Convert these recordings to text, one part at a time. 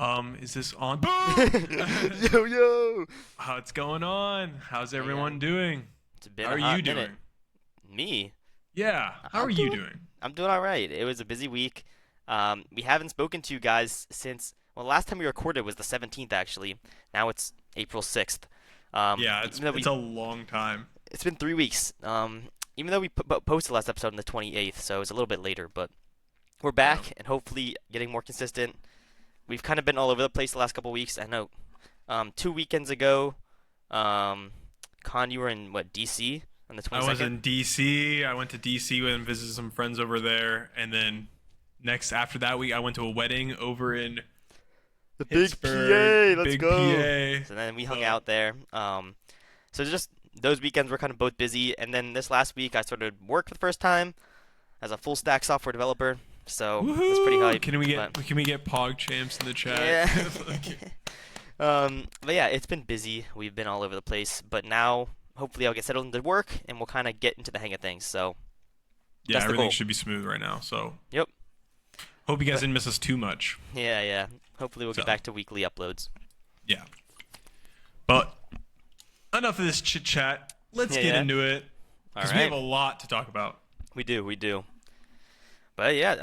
Is this on? Yo, yo. How's going on? How's Hey, everyone doing? it's been How a are hot you minute. doing? Me? Yeah, how are I'm you doing doing? I'm doing all right. It was a busy week. We haven't spoken to you guys since, well, last time we recorded was the 17th actually. Now it's April 6th. Yeah, Even though it's a long time. it's been 3 weeks. Even though we posted the last episode on the 28th, so it's a little bit later, but we're Yeah. back and hopefully getting more consistent. We've kind of been all over the place the last couple weeks. I know. 2 weekends ago, um, Con, you were in what, DC on the I was 22nd? in DC. I went to DC and visited some friends over there, and then next after that week, I went to a wedding over in The big Pittsburgh, PA, let's big go. PA. So then we hung So, out there. So just those weekends were kind of both busy, and then this last week I started work for the first time as a full stack software developer. So it's pretty woohoo! hype. Can we get Pog champs in the chat? Yeah. Like, But yeah, it's been busy. We've been all over the place, but now hopefully I'll get settled into work and we'll kind of get into the hang of things. So yeah, that's the everything goal. should be smooth right now. So Yep. hope you guys But didn't miss us too much. yeah, yeah. Hopefully we'll get So back to weekly uploads. yeah, but enough of this chit chat. Let's Yeah, get yeah. into it All because we have right. a lot to talk about. We do, we do. But yeah,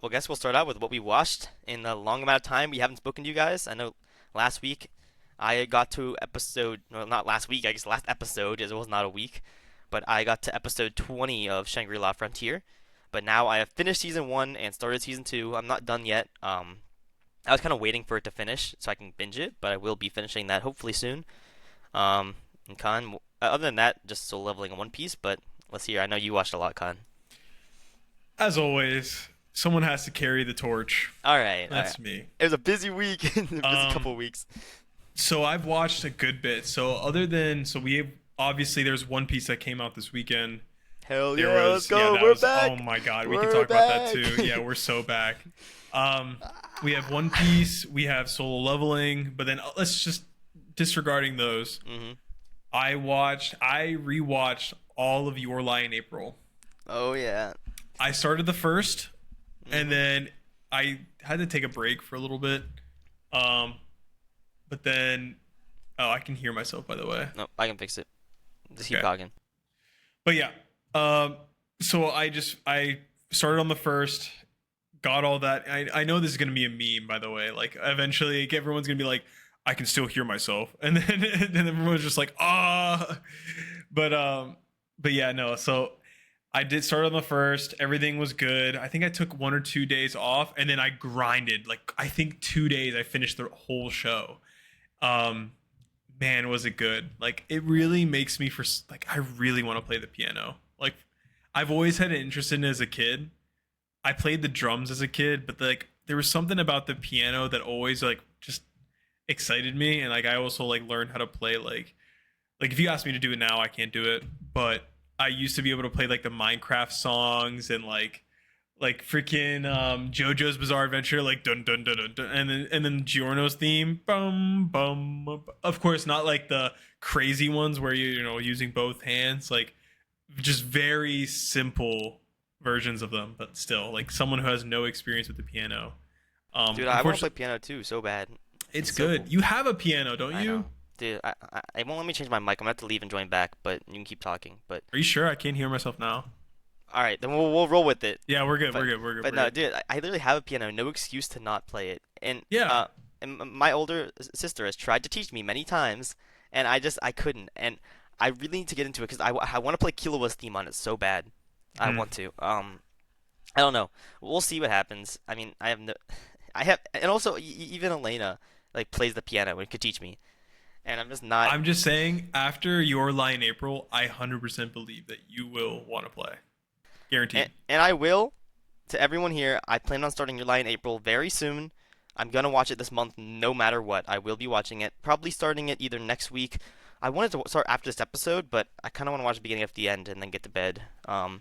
well, guess we'll start out with what we watched in the long amount of time we haven't spoken to you guys. I know last week I got to episode, well, not last week, I guess last episode, as it was not a week, but I got to episode 20 of Shangri-La Frontier. But now I have finished season one and started season two. I'm not done yet. I was kind of waiting for it to finish so I can binge it, but I will be finishing that hopefully soon. And Khan, other than that, just still leveling in One Piece. But let's hear. I know you watched a lot, Khan. As always, someone has to carry the torch. All right, all right. That's me. It was a busy week, a busy Um, couple of weeks. so I've watched a good bit. So we have, obviously there's One Piece that came out this weekend. Hell There yeah, was let's go. yeah, that We're was back. oh my god, we can We're talk about that back. too. Yeah, we're so back. Um, we have One Piece, we have Solo Leveling, but then let's just disregarding those. hmm I rewatched all of Your Lie in April. Oh yeah. I started the first, and hmm then I had to take a break for a little bit. Um, but then, oh, I can hear myself by the way. No, I can fix it. Just keep Okay, talking. but yeah. So I started on the first, got all that. I know this is gonna be a meme, by the way. Like eventually, like, everyone's gonna be like, I can still hear myself, and then and then everyone's just like, ah. But yeah, no. So I did start on the first. Everything was good. I think I took 1 or 2 days off, and then I grinded. Like I think 2 days, I finished the whole show. Um, Man, was it good? Like it really makes me like I really want to play the piano. Like I've always had an interest in it as a kid. I played the drums as a kid, but like there was something about the piano that always like just excited me, and like I also like learned how to play like if you ask me to do it now, I can't do it, but I used to be able to play like the Minecraft songs and like freaking JoJo's Bizarre Adventure, like dun dun dun dun, dun and then Giorno's theme, bum bum bum. Of course, not like the crazy ones where you know using both hands, like just very simple versions of them, but still like someone who has no experience with the piano. Dude, I want to play Unfortunately, piano too, so bad. it's It's so good. cool. You have a piano, don't I you? know. Dude, it won't let me change my mic. I'm gonna have to leave and join back, but you can keep talking. But Are you sure? I can't hear myself now. all right, then we'll roll with it. Yeah, we're good. But We're good. We're good. but We're no, good. dude, I literally have a piano. No excuse to not play it. Yeah. And my older sister has tried to teach me many times, and I couldn't. And I really need to get into it because I want to play Killua's theme on it so bad. I Hmm. want to. I don't know. We'll see what happens. I mean, I have no, I have, and also even Elena like plays the piano and could teach me, and I'm just not. I'm just saying, after your lie in April, I 100% believe that you will want to play. Guaranteed. And I will. To everyone here, I plan on starting Your Lie in April very soon. I'm gonna watch it this month, no matter what. I will be watching it. Probably starting it either next week. I wanted to start after this episode, but I kind of want to watch the beginning of the end and then get to bed. To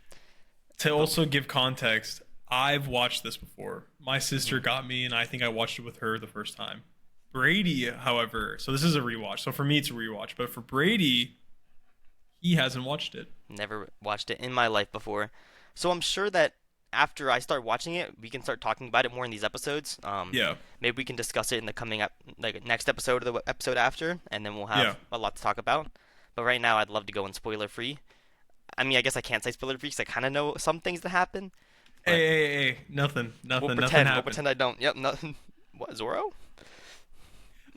But also give context, I've watched this before. My sister mhm. got me, and I think I watched it with her the first time. Brady, however, so this is a rewatch. So for me, it's a rewatch. But for Brady, he hasn't watched it. Never watched it in my life before, so I'm sure that after I start watching it, we can start talking about it more in these episodes. Yeah. Maybe we can discuss it in the coming up, like next episode or the episode after, and then we'll Yeah. have a lot to talk about. But right now, I'd love to go in spoiler free. I mean, I guess I can't say spoiler free because I kind of know some things that happen. But Hey, nothing we'll nothing pretend. We'll happened. pretend I don't. Yep. Nothing. What, Zoro?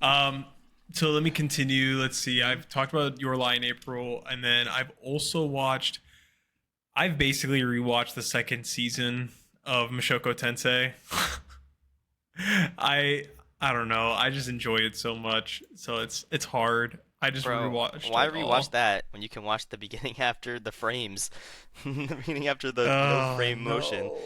Um, so let me continue. Let's see. I've talked about Your Lie in April, and then I've basically rewatched the second season of Mashoko Tensei. I I don't know. I just enjoy it so much. So it's hard. I just Bro, rewatched why it rewatch all. that when you can watch the beginning after the frames? The beginning after the no Oh frame motion. no.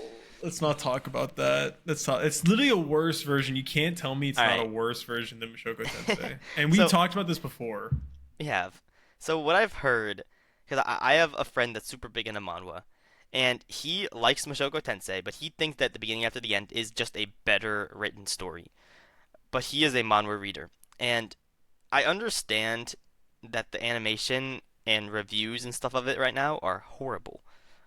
Let's not talk about that. It's literally a worse version. You can't tell me it's All not a right. worse version than Mashoko Tensei. And we So talked about this before. we have. So what I've heard, because I have a friend that's super big into manhwa, and he likes Mashoko Tensei, but he thinks that the beginning after the end is just a better written story. But he is a manhwa reader, and I understand that the animation and reviews and stuff of it right now are horrible.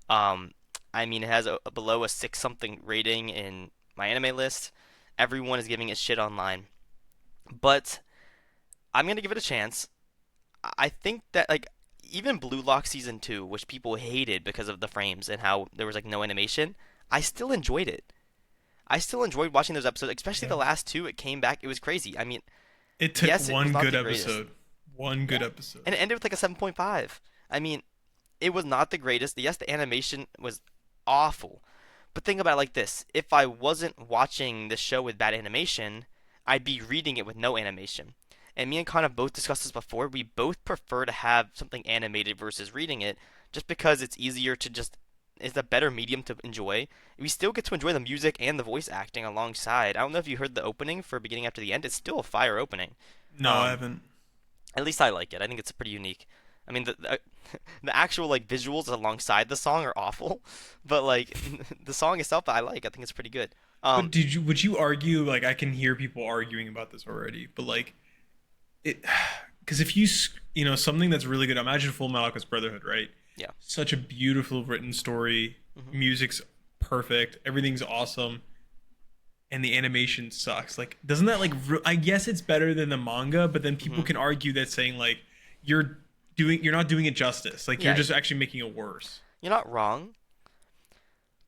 Um, I mean, it has below a six something rating in my anime list. Everyone is giving it shit online, but I'm gonna give it a chance. I think that like even Blue Lock season two, which people hated because of the frames and how there was like no animation, I still enjoyed it. I still enjoyed watching those episodes, especially the Yeah. last two. It came back. It was crazy. I mean, It took yes, it was one not good the greatest. episode. One good Yeah. episode. And it ended with like a 7.5. I mean, it was not the greatest. Yes, the animation was awful. But think about it like this. If I wasn't watching the show with bad animation, I'd be reading it with no animation. And me and Connor both discussed this before. We both prefer to have something animated versus reading it just because it's easier to just it's a better medium to enjoy. We still get to enjoy the music and the voice acting alongside. I don't know if you heard the opening for beginning after the end. It's still a fire opening. No, I Um, haven't. at least I like it. I think it's pretty unique. I mean, the actual like visuals alongside the song are awful, but like the song itself, I like. I think it's pretty good. But Um, would you argue, like, I can hear people arguing about this already, but like it because if something that's really good, imagine Full Metal Alchemist Brotherhood, right? yeah. Such a beautiful written story, Hmm. music's perfect, everything's awesome, and the animation sucks. Like, doesn't that like I guess it's better than the manga, but then people Hmm. can argue that saying like you're not doing it justice. Like, you're Yeah, just actually making it worse. you're not wrong,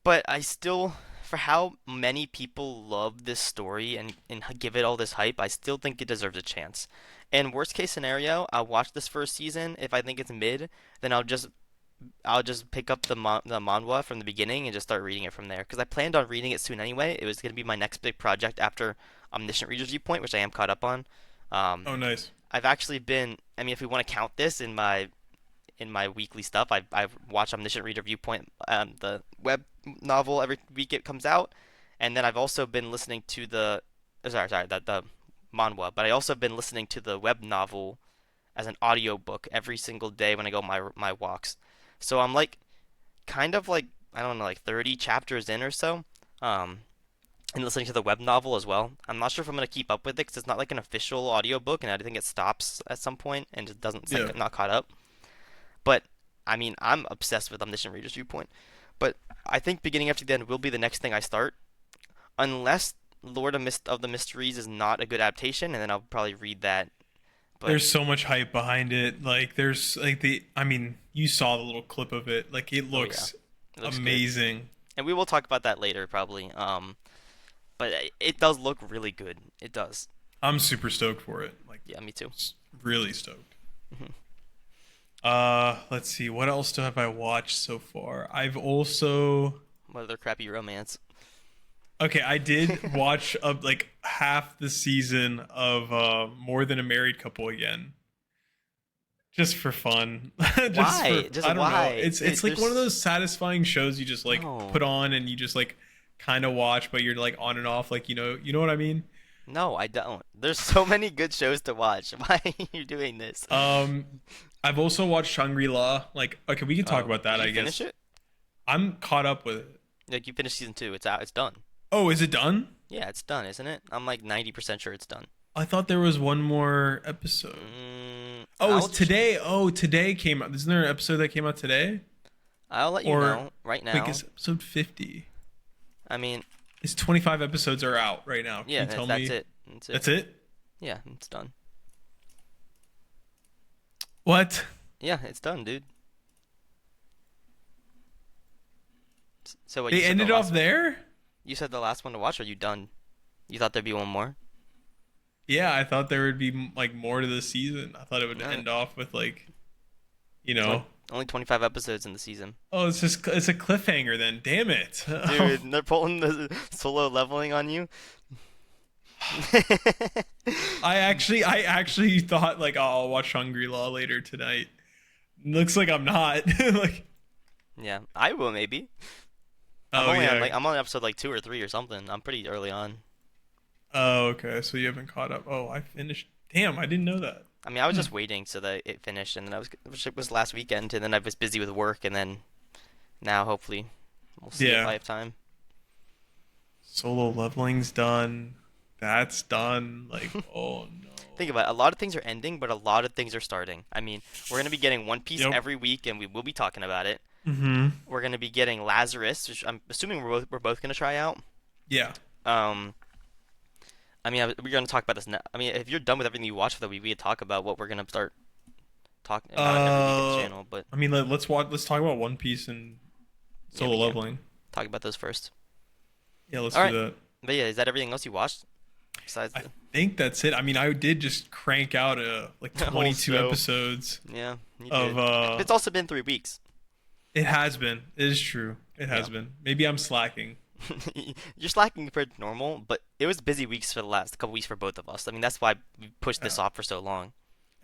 but I still, for how many people love this story and give it all this hype, I still think it deserves a chance. And worst case scenario, I'll watch this first season. If I think it's mid, then I'll just pick up the manhwa from the beginning and just start reading it from there. Because I planned on reading it soon anyway. It was going to be my next big project after Omniscient Reader's Viewpoint, which I am caught up on. Um, Oh, nice. I've actually been. I mean, if we want to count this in my weekly stuff, I've watched Omniscient Reader Viewpoint, the web novel every week it comes out, and then I've also been listening to sorry, the manhwa, but I also have been listening to the web novel as an audio book every single day when I go my walks. So I'm like kind of like I don't know like 30 chapters in or so. Um, and listening to the web novel as well. I'm not sure if I'm gonna keep up with it because it's not like an official audiobook, and I think it stops at some point and it doesn't it's Yeah. like not caught up. But I mean, I'm obsessed with Omniscient Reader's Viewpoint. But I think beginning after the end will be the next thing I start, unless Lord of the Mysteries is not a good adaptation, and then I'll probably read that. But There's so much hype behind it. Like, there's like I mean, you saw the little clip of it. Like, it oh yeah, looks it looks good, amazing. and we will talk about that later probably. But it does look really good. It does. I'm super stoked for it. Like, Yeah, me too. really stoked. Hmm. Let's see. What else have I watched so far? I've also What other crappy romance? okay. I did watch like half the season of More Than a Married Couple again, just for fun. Just for Why? Just I don't know. why? It's like one of There's those satisfying shows you just like no, put on and you just like kind of watch, but you're like on and off. Like, you know what I mean? no, I don't. There's so many good shows to watch. Why are you doing this? Um, I've also watched Shangri-La. Like, okay, we can talk Oh, about that, did I you finish guess. it? I'm caught up with it. Like you finished season two. It's out. It's done. Oh, is it done? Yeah, it's done, isn't it? I'm like 90% sure it's done. I thought there was one more episode. Oh, it's I'll today. Oh, today came out. Isn't there an episode that came out today? I'll let you Or know right wait, now. it's episode 50. I mean, His 25 episodes are out right now. Can yeah, you tell that's me? it. That's it. That's it? Yeah, it's done. What? Yeah, it's done, dude. So what? They You said ended off there? you said the last one to watch. Or are you done? You thought there'd be one more? Yeah, I thought there would be like more to the season. I thought it would No, end off with like, you it's know, only 25 episodes in the season. oh, it's a cliffhanger then. Damn it. Dude, they're pulling the solo leveling on you. I actually thought like, oh, I'll watch Shangri-La later tonight. Looks like I'm not. Like, Yeah, I will maybe. I'm oh only on yeah. I'm on episode like 2 or 3 or something. I'm pretty early on. Oh, okay. So you haven't caught up. Oh, I finished. Damn, I didn't know that. I mean, I was just waiting so that it finished, and then it was last weekend, and then I was busy with work, and then now hopefully we'll see if Yeah. I have time. Solo leveling's done. That's done. Like, oh no. Think about it. A lot of things are ending, but a lot of things are starting. I mean, we're gonna be getting One Piece Yep. every week, and we will be talking about it. Mm-hmm. We're gonna be getting Lazarus, which I'm assuming we're both gonna try out. Yeah. Um, I mean, we're gonna talk about this now. I mean, if you're done with everything you watched for the week, we could talk about what we're gonna start talking about every week on the channel. But I mean, let's watch. Let's talk about One Piece and yeah, solo we can leveling. talk about those first. Yeah, let's All do right. that. But yeah, is that everything else you watched? Besides I the think that's it. I mean, I did just crank out like 22 Also, episodes yeah, you of did. It's also been 3 weeks. It has been. It is true. It has Yeah. been. Maybe I'm slacking. You're slacking compared to normal, but it was busy weeks for the last couple weeks for both of us. I mean, that's why we pushed this off for so long.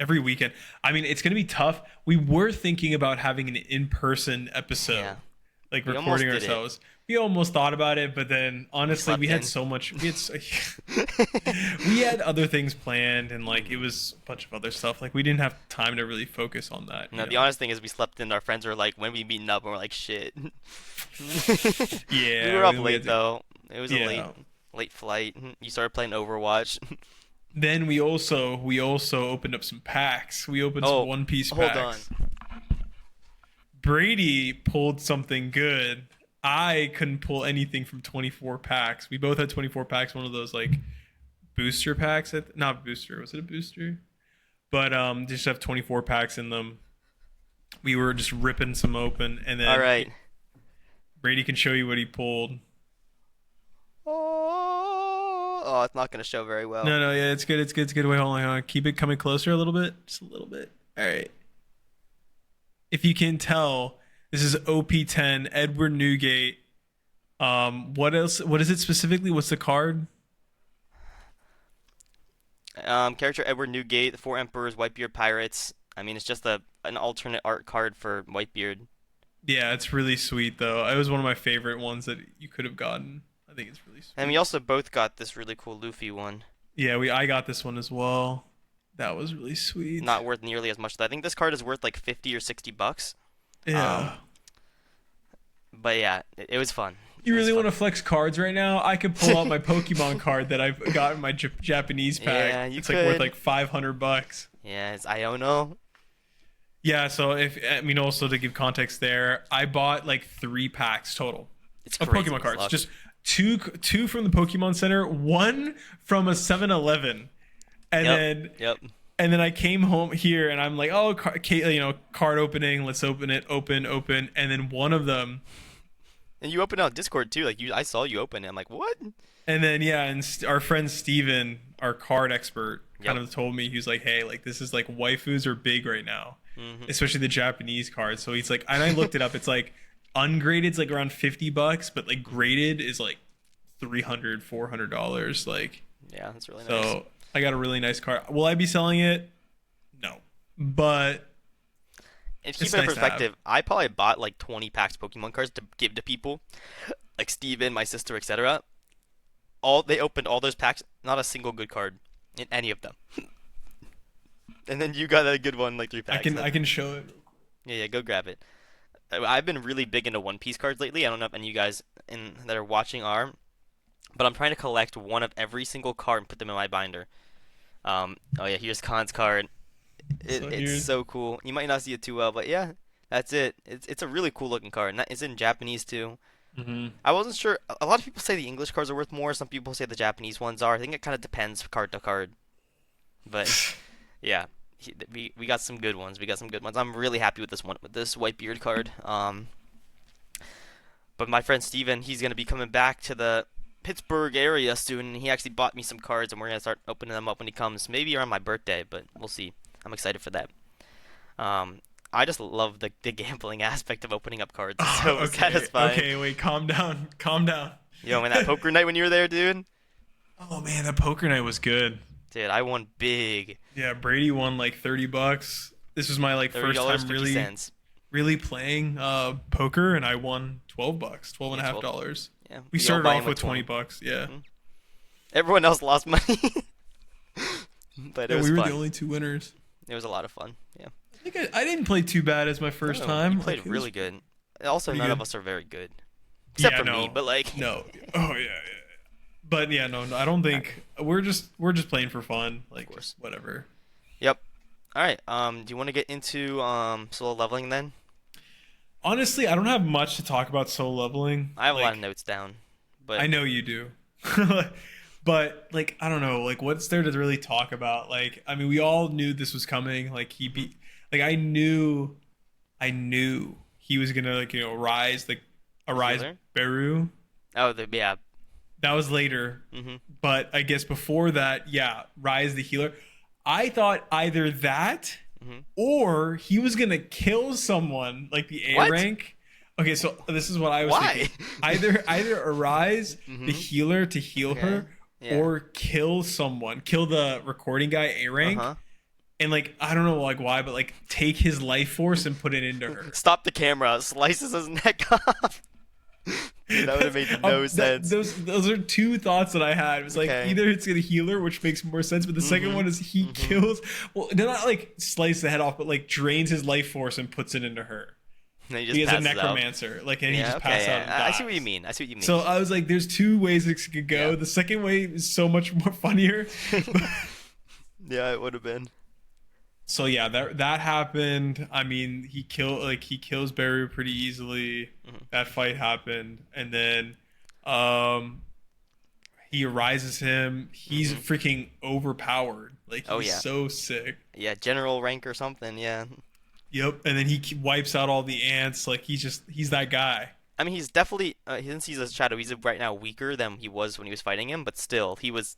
Every weekend. I mean, it's gonna be tough. We were thinking about having an in-person episode, Yeah. like We almost recording did it. ourselves. We almost thought about it, but then honestly, slept we had in. so much. We had other things planned, and like it was a bunch of other stuff. Like we didn't have time to really focus on that. No, you the know? honest thing is we slept in. Our friends were like, when we meeting up, and we're like, shit. Yeah, We were up we late had to- though. It was a Yeah. late flight. You started playing Overwatch. Then we also opened up some packs. We opened Oh, some One Piece hold packs. Brady pulled something good. I couldn't pull anything from 24 packs. We both had 24 packs. One of those like booster packs. Not booster. Was it a booster? But just have 24 packs in them. We were just ripping some open, and then All right. Brady can show you what he pulled. Oh, it's not gonna show very well. No, yeah, it's good. It's good. It's good. Wait, hold on. Keep it coming closer a little bit. Just a little bit. All right. If you can tell, this is OP10, Edward Newgate. What else? What is it specifically? What's the card? Character Edward Newgate, the Four Emperors, Whitebeard Pirates. I mean, it's just an alternate art card for Whitebeard. Yeah, it's really sweet though. It was one of my favorite ones that you could have gotten. I think it's really sweet. And we also both got this really cool Luffy one. Yeah, I got this one as well. That was really sweet. Not worth nearly as much. I think this card is worth like 50 or 60 bucks. Yeah. But yeah, it was fun. You really want to flex cards right now? I could pull out my Pokemon card that I've got in my Japanese pack. Yeah, you it's like worth could. like $500. Yeah, it's Iono. Yeah, so also to give context there, I bought like 3 packs total It's of crazy Pokemon cards. luck. Just two from the Pokemon Center, one from a 7-Eleven, and Yep. then I came home here and I'm like, oh, card opening, let's open it, open, and then one of them, And you opened it on Discord too. Like I saw you open it. I'm like, what? and then our friend Steven, our card expert, kind Yep. of told me, he was like, hey, like this is like waifus are big right now. Mhm. Especially the Japanese cards. So he's like, and I looked it up. It's like ungraded's like around $50, but like graded is like $300-$400. Like, Yeah, that's really nice. so I got a really nice card. Will I be selling it? No, but And it's keep it in nice to have. perspective, I probably bought like 20 packs of Pokemon cards to give to people, like Steven, my sister, etc. They opened all those packs, not a single good card in any of them. And then you got a good one, like 3 packs. I can show it. Yeah, go grab it. I've been really big into One Piece cards lately. I don't know if any of you guys that are watching are, but I'm trying to collect one of every single card and put them in my binder. Oh yeah, here's Khan's card. It's so cool. You might not see it too well, but yeah, that's it. It's a really cool looking card. And it's in Japanese too. Hmm. I wasn't sure. A lot of people say the English cards are worth more. Some people say the Japanese ones are. I think it kind of depends card to card. But yeah, we got some good ones. We got some good ones. I'm really happy with this one, with this Whitebeard card. But my friend Steven, he's gonna be coming back to the Pittsburgh area soon, and he actually bought me some cards, and we're gonna start opening them up when he comes. Maybe around my birthday, but we'll see. I'm excited for that. I just love the gambling aspect of opening up cards. It's so Okay, satisfying. okay, wait, calm down, calm down. Yo, man, that poker night when you were there, dude. Oh man, that poker night was good. Dude, I won big. Yeah, Brady won like $30. This was my like first time $30.50. really playing poker, and I won $12, 12 and a half dollars. Yeah, We all started buy off in with 20. $20. Yeah. Mhm. Everyone else lost money. But it Yeah, was we were fun. the only two winners. It was a lot of fun. Yeah. I think I didn't play too bad as my first No, time. You played Like, it was really good. Also, pretty none of good. us are very good. Except Yeah, for me, no. but like No. Oh yeah, yeah. But yeah, no, I don't think we're just playing for fun. Like course. just whatever. Yep. All right. Do you want to get into solo leveling then? Honestly, I don't have much to talk about solo leveling. I have a lot Like, of notes down, but I know you do. But like I don't know, like what's there to really talk about? Like I mean, we all knew this was coming. Like he beat like I knew he was going to like, rise Healer? Beru. oh, yeah. That was later. Mhm. But I guess before that, yeah, Rise the healer. I thought either that Mhm. or he was gonna kill someone like the A What? rank. Okay, so this is what I was Why? thinking. Either Arise the Mhm. healer to heal Okay. her, Yeah. or kill someone, kill the recording guy A rank, Uh-huh. and like I don't know like why, but like take his life force and put it into her. Stop the camera. Slices his neck off. Dude, that would have made no sense. Those are two thoughts that I had. It was like Okay. either it's gonna heal her, which makes more sense, but the second Mhm. one is he Mhm. kills. Well, they're not like slice the head off, but like drains his life force and puts it into her. And he He just has a passes out. necromancer, like, and he Yeah, just okay, passes yeah. out. And I see what you dies. mean. I see what you mean. So I was like, "There's two ways it could go. Yeah. The second way is so much more funnier." Yeah, it would have been. So yeah, that happened. I mean, he kills Beru pretty easily. Mhm. That fight happened, and then he arises him. He's Mhm. freaking overpowered. Like Oh, he's yeah. so sick. Yeah, general rank or something. Yeah. Yep. And then he wipes out all the ants. Like he's that guy. I mean, he's definitely since he's a shadow, he's right now weaker than he was when he was fighting him, but still, he was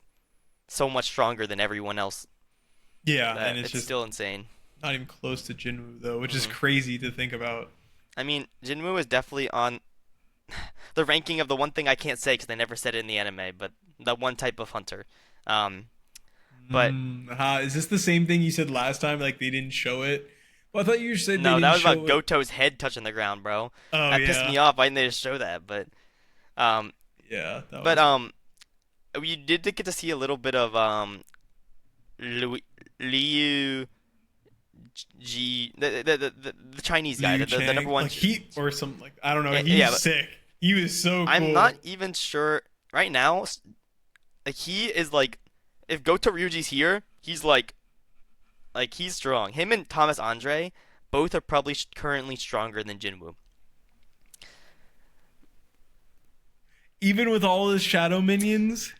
so much stronger than everyone else. Yeah, That and it's just still insane. not even close to Jinwoo though, which is Mhm. crazy to think about. I mean, Jinwoo is definitely on the ranking of the one thing I can't say because they never said it in the anime, but the one type of hunter. But Is this the same thing you said last time? Like they didn't show it. Well, I thought you said no, they that didn't was show about it. Goto's head touching the ground, bro. Oh That yeah, pissed me off. Why didn't they just show that? But yeah. but we did get to see a little bit of Liu G, the Chinese guy, Liu the Chang, number one. like he or some like I don't know. Yeah, He's yeah, but- sick. He was so cool. I'm not even sure right now. Like he is like, if Goto Ryuji's here, he's like he's strong. Him and Thomas Andre both are probably currently stronger than Jinwoo. Even with all his shadow minions.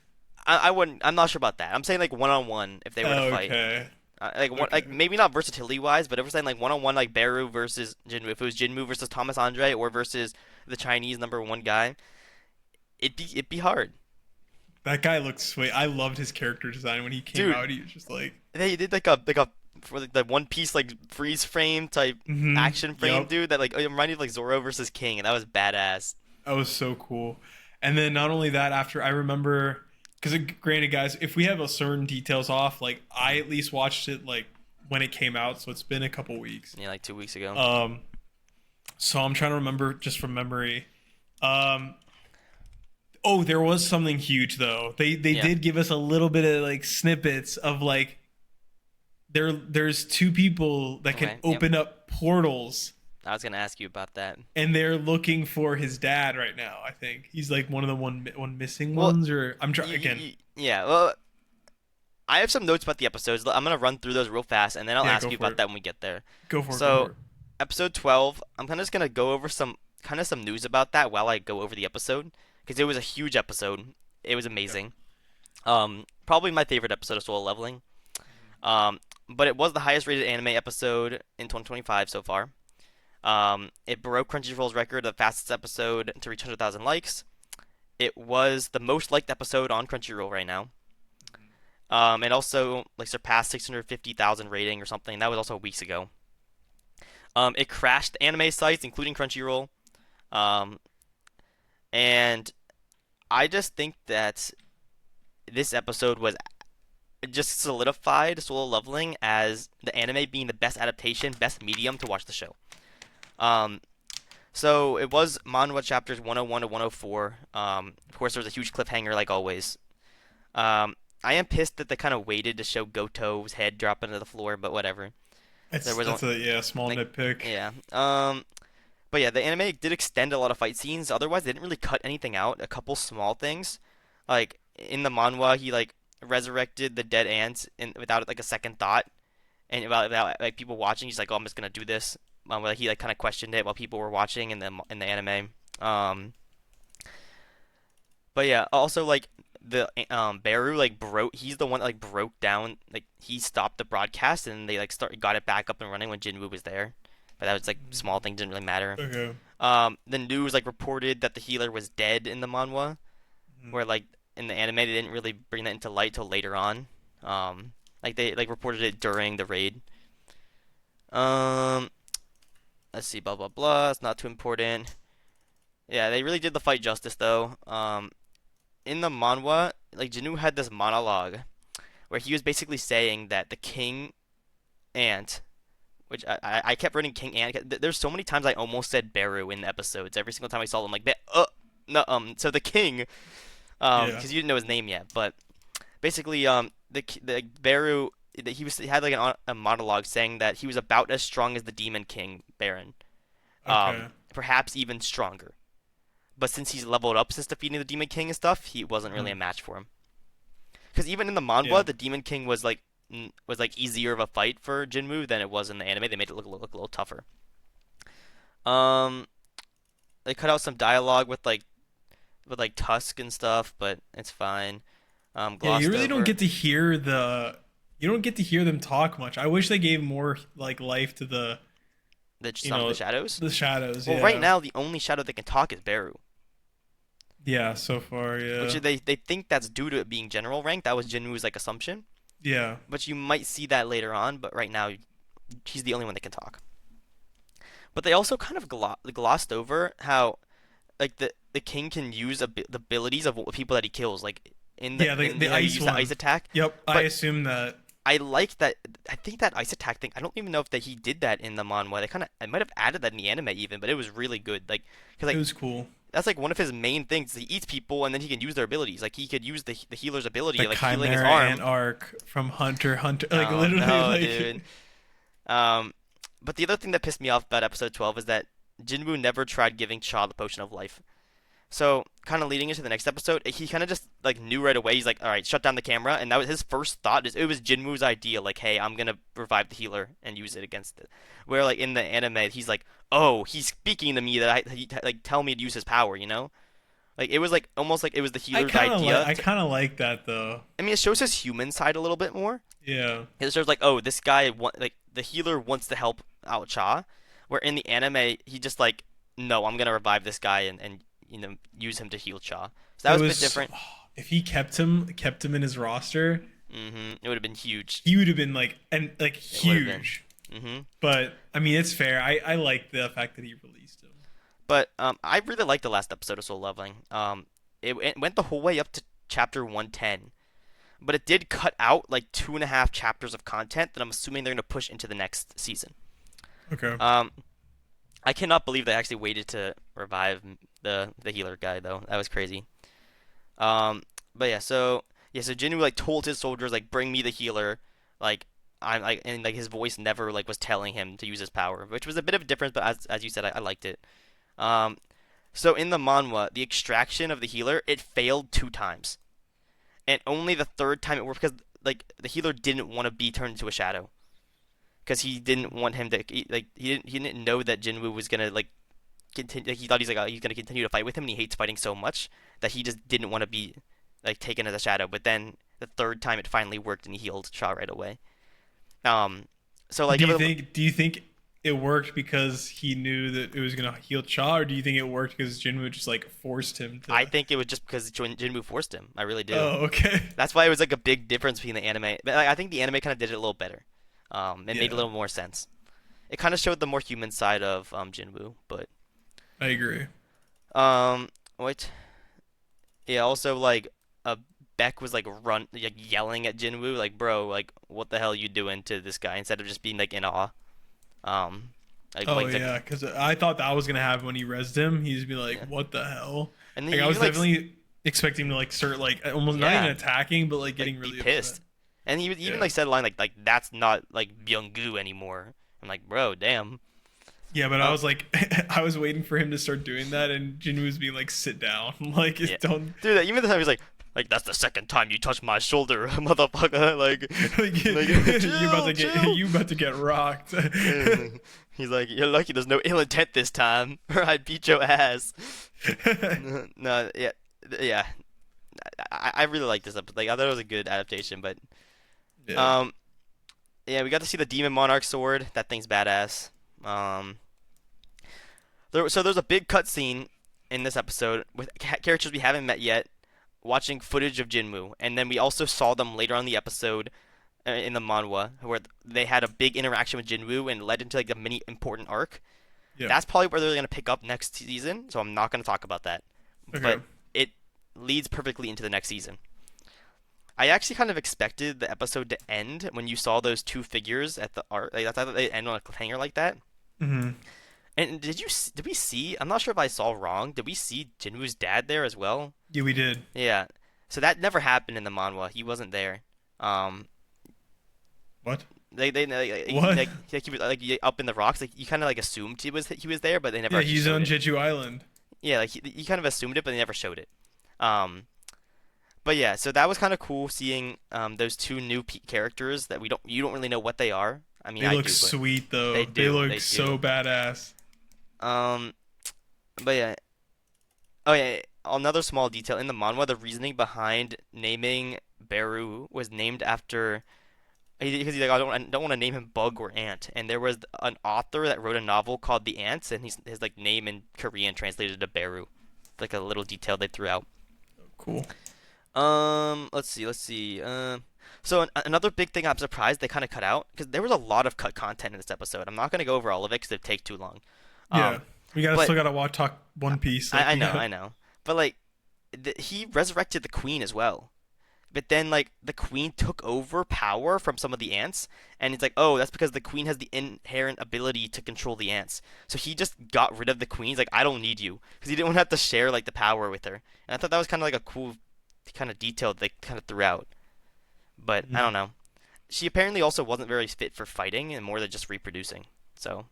I wouldn't. I'm not sure about that. I'm saying like one on one if they were to fight. Okay. Like maybe not versatility wise, but if we're saying like one on one, like Beru versus Jinwoo, if it was Jinwoo versus Thomas Andre or versus the Chinese number one guy, it'd be hard. That guy looks sweet. I loved his character design when he came Dude. out. He was just like They did like a for like the One Piece like freeze frame type mhm, action frame, yup. dude. That like it reminded me of like Zoro versus King, and that was badass. That was so cool. And then not only that, after I remember, because granted, guys, if we have a certain details off, like I at least watched it like when it came out, so it's been a couple weeks. Yeah, like 2 weeks ago. So I'm trying to remember just from memory. Oh, there was something huge though. They Yeah. did give us a little bit of like snippets of like there's two people that can Okay, yep. open up portals. I was gonna ask you about that. And they're looking for his dad right now. I think he's like one of the one missing Well, ones, or I'm trying again. Yeah, well, I have some notes about the episodes. I'm gonna run through those real fast, and then I'll Yeah, ask go you for about it. that when we get there. Go for it. So, Go for it. episode 12, I'm kind of just gonna go over some kind of some news about that while I go over the episode because it was a huge episode. It was Yep. amazing. Probably my favorite episode of Solo Leveling. But it was the highest rated anime episode in 2025 so far. It broke Crunchyroll's record of fastest episode to reach 100,000 likes. It was the most liked episode on Crunchyroll right now. It also like surpassed 650,000 rating or something. That was also weeks ago. It crashed anime sites, including Crunchyroll. Um, and I just think that this episode was just solidified Solo Leveling as the anime being the best adaptation, best medium to watch the show. Um, so it was manhwa chapters 101 to 104. Of course, there was a huge cliffhanger like always. I am pissed that they kind of waited to show Goto's head drop into the floor, but whatever. There was That's a small like nitpick. yeah. But yeah, the anime did extend a lot of fight scenes. Otherwise, they didn't really cut anything out. A couple small things, like in the manhwa, he like resurrected the dead ants without like a second thought, and without like people watching. He's like, "Oh, I'm just gonna do this." Like, he like kind of questioned it while people were watching in the anime. But yeah, also like the Beru like broke. He's the one that like broke down. Like he stopped the broadcast and they like got it back up and running when Jinwoo was there. But that was like small thing, didn't really matter. Okay. The news like reported that the healer was dead in the manhwa, Mhm. where like in the anime they didn't really bring that into light till later on. Like they like reported it during the raid. Um, let's see, blah blah blah. It's not too important. Yeah, they really did the fight justice though. In the manhwa, like Jinu had this monologue where he was basically saying that the king ant, which I kept writing king ant. There's so many times I almost said Beru in episodes. Every single time I saw them, like no so the king Yeah. because you didn't know his name yet, but basically the Beru he had like a monologue saying that he was about as strong as the demon king Baron, Okay. perhaps even stronger. But since he's leveled up since defeating the Demon King and stuff, he wasn't really a Mhm. match for him. Because even in the Yeah. manhwa, the Demon King was like easier of a fight for Jinwoo than it was in the anime. They made it look a little tougher. Um, they cut out some dialogue with like Tusk and stuff, but it's fine. Yeah, you Glossed really don't over get to hear you don't get to hear them talk much. I wish they gave more like life to you some of the know, shadows. the shadows. Well, right Yeah. now the only shadow that can talk is Beru, Yeah, so far, which yeah. they think that's due to it being general rank. That was Jinwoo's like assumption, Yeah. but you might see that later on. But right now, he's the only one that can talk. But they also kind of glossed over how like the king can use the abilities of people that he kills, like Yeah, the he ice used the ice one. attack. Yep, I But assume that. I like that. I think that ice attack thing. I don't even know if that he did that in the manhwa. They kind of I might have added that in the anime even, but it was really good. Like because It like was cool. that's like one of his main things. He eats people and then he can use their abilities. Like he could use the healer's ability, The like healing his Chimera arm. Ant arc from Hunter, like Oh literally no, like dude. Um, but the other thing that pissed me off about episode 12 is that Jinwoo never tried giving Cha the potion of life. So, kind of leading into the next episode, he kind of just like knew right away. He's like, "All right, shut down the camera," and that was his first thought. It was Jinwoo's idea, like, "Hey, I'm gonna revive the healer and use it against it." Where like in the anime, he's like, "Oh, he's speaking to me that like tell me to use his power," you know? Like it was like almost like it was the healer's idea. I kind of like that though. I mean, it shows his human side a little bit more. Yeah. It shows like, "Oh, this guy like the healer wants to help out Cha," where in the anime, he just like, "No, I'm gonna revive this guy and use him to heal Cha." So that It was a bit was different. if he kept him in his roster, It would have been huge. he would have been like It would have been. huge. hmm But I mean, it's fair. I like the fact that he released him. But I really liked the last episode of Soul Leveling. It went the whole way up to chapter 110, but it did cut out like 2.5 chapters of content that I'm assuming they're gonna push into the next season. Okay. Um, I cannot believe they actually waited to revive the healer guy though. That was crazy. Um, but so Jinwoo like told his soldiers like bring me the healer, like I'm like and like his voice never like was telling him to use his power, which was a bit of a difference, but as you said, I liked it. Um, so in the manhwa, the extraction of the healer it failed 2 times, and only the third time it worked because like the healer didn't want to be turned into a shadow because he didn't want him to like he didn't know that Jinwoo was gonna like continue. He thought he's gonna continue to fight with him, and he hates fighting so much that he just didn't want to be like taken as a shadow. But then the third time it finally worked, and he healed Shaw right away. So like, Do you think it worked because he knew that it was gonna heal Cha, or do you think it worked because Jinwoo just like forced him to? I think it was just because Jinwoo forced him. I really do. Oh, okay. That's why it was like a big difference between the anime. But like, I think the anime kind of did it a little better. It made a little more sense. It kind of showed the more human side of Jinwoo, but I agree. What? Yeah. Also, like, Beck was like yelling at Jinwoo, like, bro, like, what the hell are you doing to this guy? Instead of just being like in awe. Yeah, because I thought that was gonna happen when he rezzed him. He'd just be like, "What the hell?" And like, I was definitely expecting him to like start like almost not even attacking, but like getting like, really pissed. upset. And he even like said a line like that's not like Byung-gu anymore. I'm like, bro, damn. Yeah, but I was like, I was waiting for him to start doing that, and Jinwoo was being like, "Sit down, like, don't do that." Even the time he was like that's the second time you touched my shoulder, motherfucker. You about to get rocked. He's like, you're lucky there's no ill intent this time, or I'd beat your ass. No, yeah. I really like this episode. Like, I thought it was a good adaptation, but yeah, we got to see the Demon Monarch sword. That thing's badass. There's a big cutscene in this episode with characters we haven't met yet, watching footage of Jinwoo, and then we also saw them later on the episode in the manhwa where they had a big interaction with Jinwoo and led into like a mini important arc. Yeah. That's probably where they're going to pick up next season, so I'm not going to talk about that. Okay. But it leads perfectly into the next season. I actually kind of expected the episode to end when you saw those two figures at the art. Like, I thought they'd end on a cliffhanger like that. Mm-hmm. And did we see? I'm not sure if I saw wrong. Did we see Jinwoo's dad there as well? Yeah, we did. Yeah. So that never happened in the manhwa. He wasn't there. What? What? He was like up in the rocks. Like you kind of like assumed he was there, but they never. Yeah, he's on Jeju Island. Yeah, like you kind of assumed it, but they never showed it. But yeah, so that was kind of cool seeing those two new characters that you don't really know what they are. I mean, they look sweet though. They look so badass. But yeah. Oh yeah. Another small detail in the manhwa, the reasoning behind naming Beru was named after. Because he's like, I don't want to name him Bug or Ant, and there was an author that wrote a novel called The Ants, and his like name in Korean translated to Beru, like a little detail they threw out. Cool. Let's see. So another big thing I'm surprised they kind of cut out because there was a lot of cut content in this episode. I'm not gonna go over all of it because it'd take too long. Yeah, we still gotta talk One Piece. Like, I know, but like, he resurrected the queen as well. But then, like, the queen took over power from some of the ants, and it's like, oh, that's because the queen has the inherent ability to control the ants. So he just got rid of the queen. He's like, I don't need you, because he didn't want to have to share, like, the power with her. And I thought that was kind of like a cool kind of detail they kind of threw out. But, I don't know. She apparently also wasn't very fit for fighting, and more than just reproducing, so...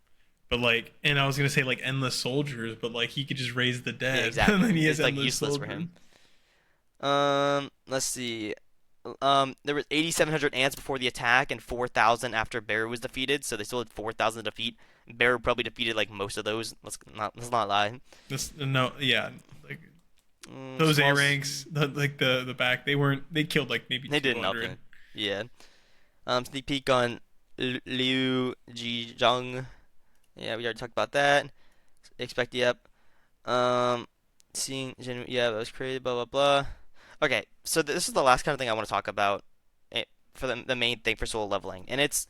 But, like, and I was going to say, like, endless soldiers, but, like, he could just raise the dead. Yeah, exactly. And then he it's, has like, useless soldiers. for him. Let's see. There was 8,700 ants before the attack and 4,000 after Beru was defeated, so they still had 4,000 to defeat. Beru probably defeated like most of those. Let's not lie. Like those A ranks, the back, they killed like maybe 200. They did nothing. Yeah. Sneak peek on Liu Ji-jung. Yeah, we already talked about that. Seeing Jin, yeah, that was crazy. Blah blah blah. Okay, so this is the last kind of thing I want to talk about for the main thing for solo leveling, and it's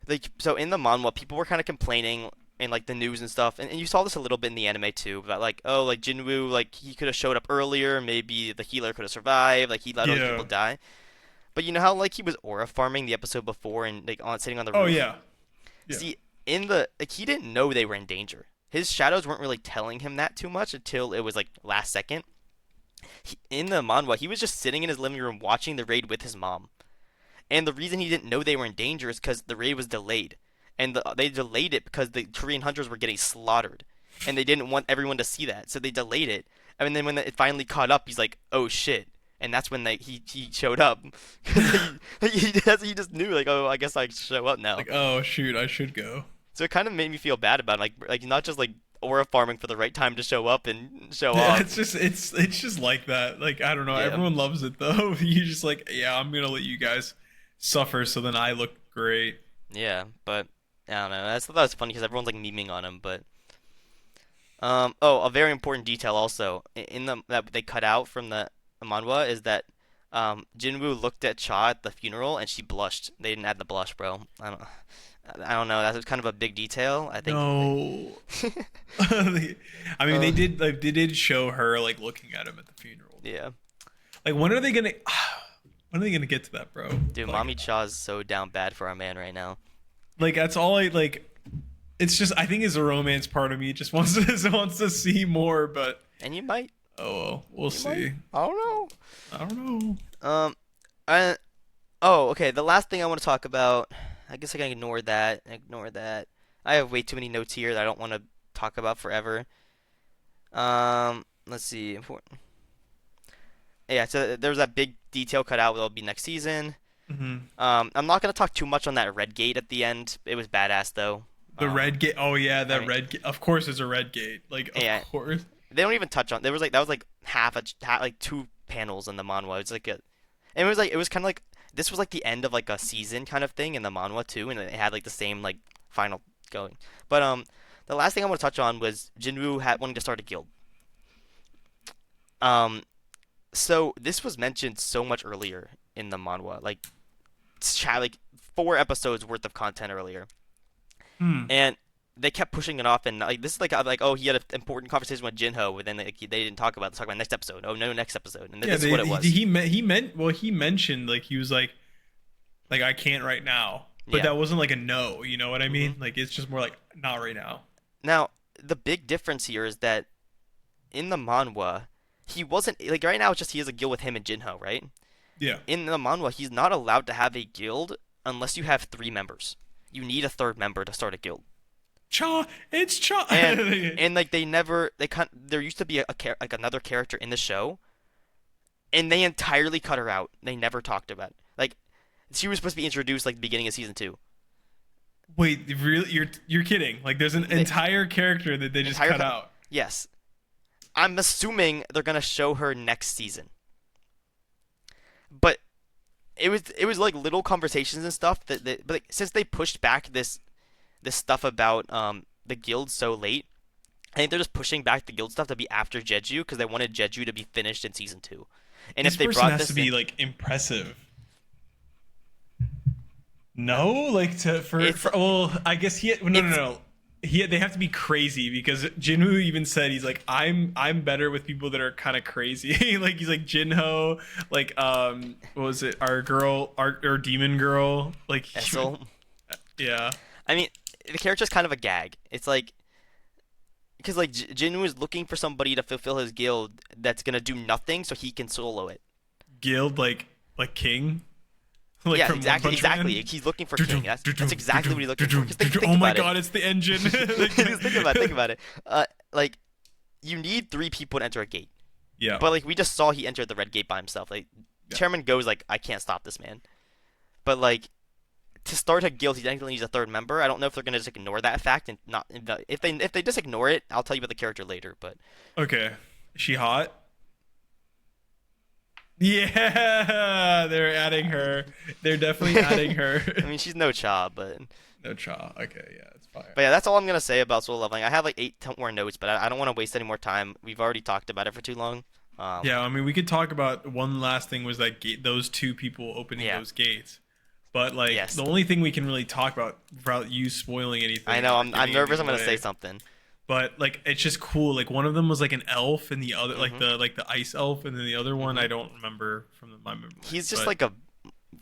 like so in the manhwa, people were kind of complaining in like the news and stuff, and you saw this a little bit in the anime too, about like like Jinwoo, like he could have showed up earlier, maybe the healer could have survived, like he let other people die, but you know how like he was aura farming the episode before and like sitting on the roof. Oh yeah. See, in the like he didn't know they were in danger. His shadows weren't really telling him that too much until it was like last second. In the manhwa, he was just sitting in his living room watching the raid with his mom. And the reason he didn't know they were in danger is because the raid was delayed. And they delayed it because the Korean hunters were getting slaughtered. And they didn't want everyone to see that, so they delayed it. And then when it finally caught up, he's like, oh shit. And that's when he showed up. he just knew, like, oh, I guess I show up now. Like, oh shoot, I should go. So it kind of made me feel bad about it. Like not just like aura farming for the right time to show up and show Yeah, off. it's just like that. Like I don't know, Yeah, everyone loves it though. You just like, yeah, I'm gonna let you guys suffer so then I look great. yeah, but I don't know. I thought that was funny because everyone's like memeing on him, but oh, a very important detail also in the that they cut out from the manhwa is that Jinwoo looked at Cha at the funeral and she blushed. They didn't add the blush, bro. I don't know. That's kind of a big detail. I think. No. I mean, they did show her like looking at him at the funeral. Yeah. Like, when are they gonna? When are they gonna get to that, bro? Dude, Like, Mommy Cha's so down bad for our man right now. like that's all I like. It's just I think it's a romance part of me just wants to see more, but And you might. oh well, we'll You see. might. I don't know. I don't know. I oh, okay. The last thing I want to talk about, I guess I can ignore that. Ignore that. I have way too many notes here that I don't want to talk about forever. Let's see. Important. Yeah, so there was that big detail cut out that'll be next season. Hmm. I'm not gonna talk too much on that red gate at the end. It was badass though. The red gate. Oh yeah, that I mean, red gate. Of course, there's a red gate. Like of yeah, course. they don't even touch on. There was like that was like like two panels in the manhwa. It's like a, and it was kind of like this was like the end of like a season kind of thing in the manhwa too, and it had like the same like final going. But the last thing I want to touch on was Jinwoo had wanting to start a guild. Um, so this was mentioned so much earlier in the manhwa, like 4 episodes worth of content earlier, Hmm. and they kept pushing it off. And like this is like oh, he had an important conversation with Jinho, and then they didn't talk about it. Talk about next episode. Oh no, next episode, and Yeah, this is what it was. he mentioned like he was like I can't right now, but Yeah. that wasn't like a no. You know what I mean? Mhm. Like it's just more like not right now. Now the big difference here is that in the manhwa, he wasn't like right now. It's just he has a guild with him and Jinho, right? Yeah. In the manhwa, he's not allowed to have a guild unless you have 3 members. You need a third member to start a guild. Cha, it's Cha. And like there used to be like another character in the show, and they entirely cut her out. They never talked about it. Like she was supposed to be introduced like the beginning of season 2. Wait, really? You're kidding? Like there's an entire character that they just cut out. Yes, I'm assuming they're gonna show her next season. But it was like little conversations and stuff but like, since they pushed back this stuff about the guild so late, I think they're just pushing back the guild stuff to be after Jeju because they wanted Jeju to be finished in season 2. And This if they person brought has this to be in, like impressive. No, like It's- well, I guess no. They have to be crazy because Jinwoo even said he's like I'm better with people that are kind of crazy. Like he's like Jinho, like what was it? Our demon girl, like Essel, yeah. I mean, the character's kind of a gag. It's like because like Jinwoo is looking for somebody to fulfill his guild that's gonna do nothing so he can solo it. Guild like King. Like Yeah, from One Punch exactly. Man? He's looking for King. That's exactly what he's looking for. 'Cause think Oh my about it. god, it's the engine. Think about it. Like you need 3 people to enter a gate. Yeah. But like we just saw he entered the red gate by himself. Like Yeah. Chairman goes like I can't stop this man. But like to start a guild, he technically needs a third member. I don't know if they're gonna just ignore that fact and not if they just ignore it. I'll tell you about the character later. But Okay. Is she hot? Yeah, they're adding her. They're definitely adding her. I mean she's no Cha, but No Cha. Okay, yeah, it's fine. yeah, that's all I'm gonna say about Solo Leveling. I have like 8 more notes, but I don't want to waste any more time. We've already talked about it for too long. Yeah, I mean, we could talk about one last thing was that gate, those 2 people opening Yeah. those gates. But like Yes. the only thing we can really talk about without you spoiling anything. I know or I'm giving nervous. I'm anything gonna say away, something. But like it's just cool. Like one of them was like an elf, and the other Mhm. like the ice elf, and then the other one Mhm. I don't remember from my memory. He's just but,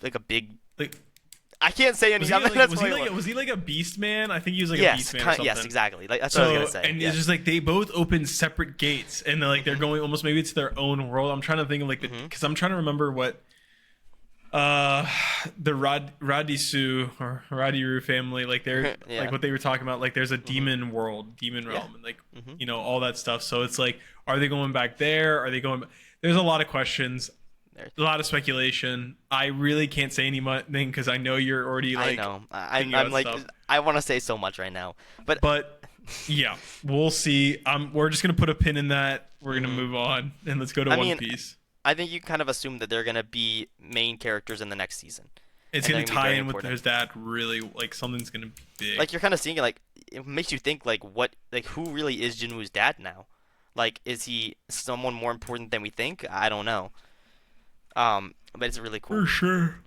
like a big. like I can't say was anything. he like, was he like a beast man? I think he was like a yes, beast man or something. yes, exactly. Like that's what I was So gonna say. and yes. it's just like they both open separate gates, and they're like they're Mhm. going almost maybe it's their own world. I'm trying to think of like Mhm. because I'm trying to remember what the Radisu or Radiru family like they're Yeah. like what they were talking about like there's a demon world, demon realm, and like Mhm. you know all that stuff. So it's like are they going back there? Are they going? There's a lot of questions. There. A lot of speculation. I really can't say anything because I know you're already like I know. thinking I'm about like stuff. I want to say so much right now, but But Yeah, we'll see. We're just gonna put a pin in that. We're gonna Mhm. move on and let's go to I One mean, Piece. I think you kind of assume that they're gonna be main characters in the next season, It's and they're gonna gonna be tie very in with important. his dad. Really, like something's gonna be big. Like you're kind of seeing it, like it makes you think like who really is Jinwoo's dad now? Like is he someone more important than we think? I don't know. But it's really cool. For sure.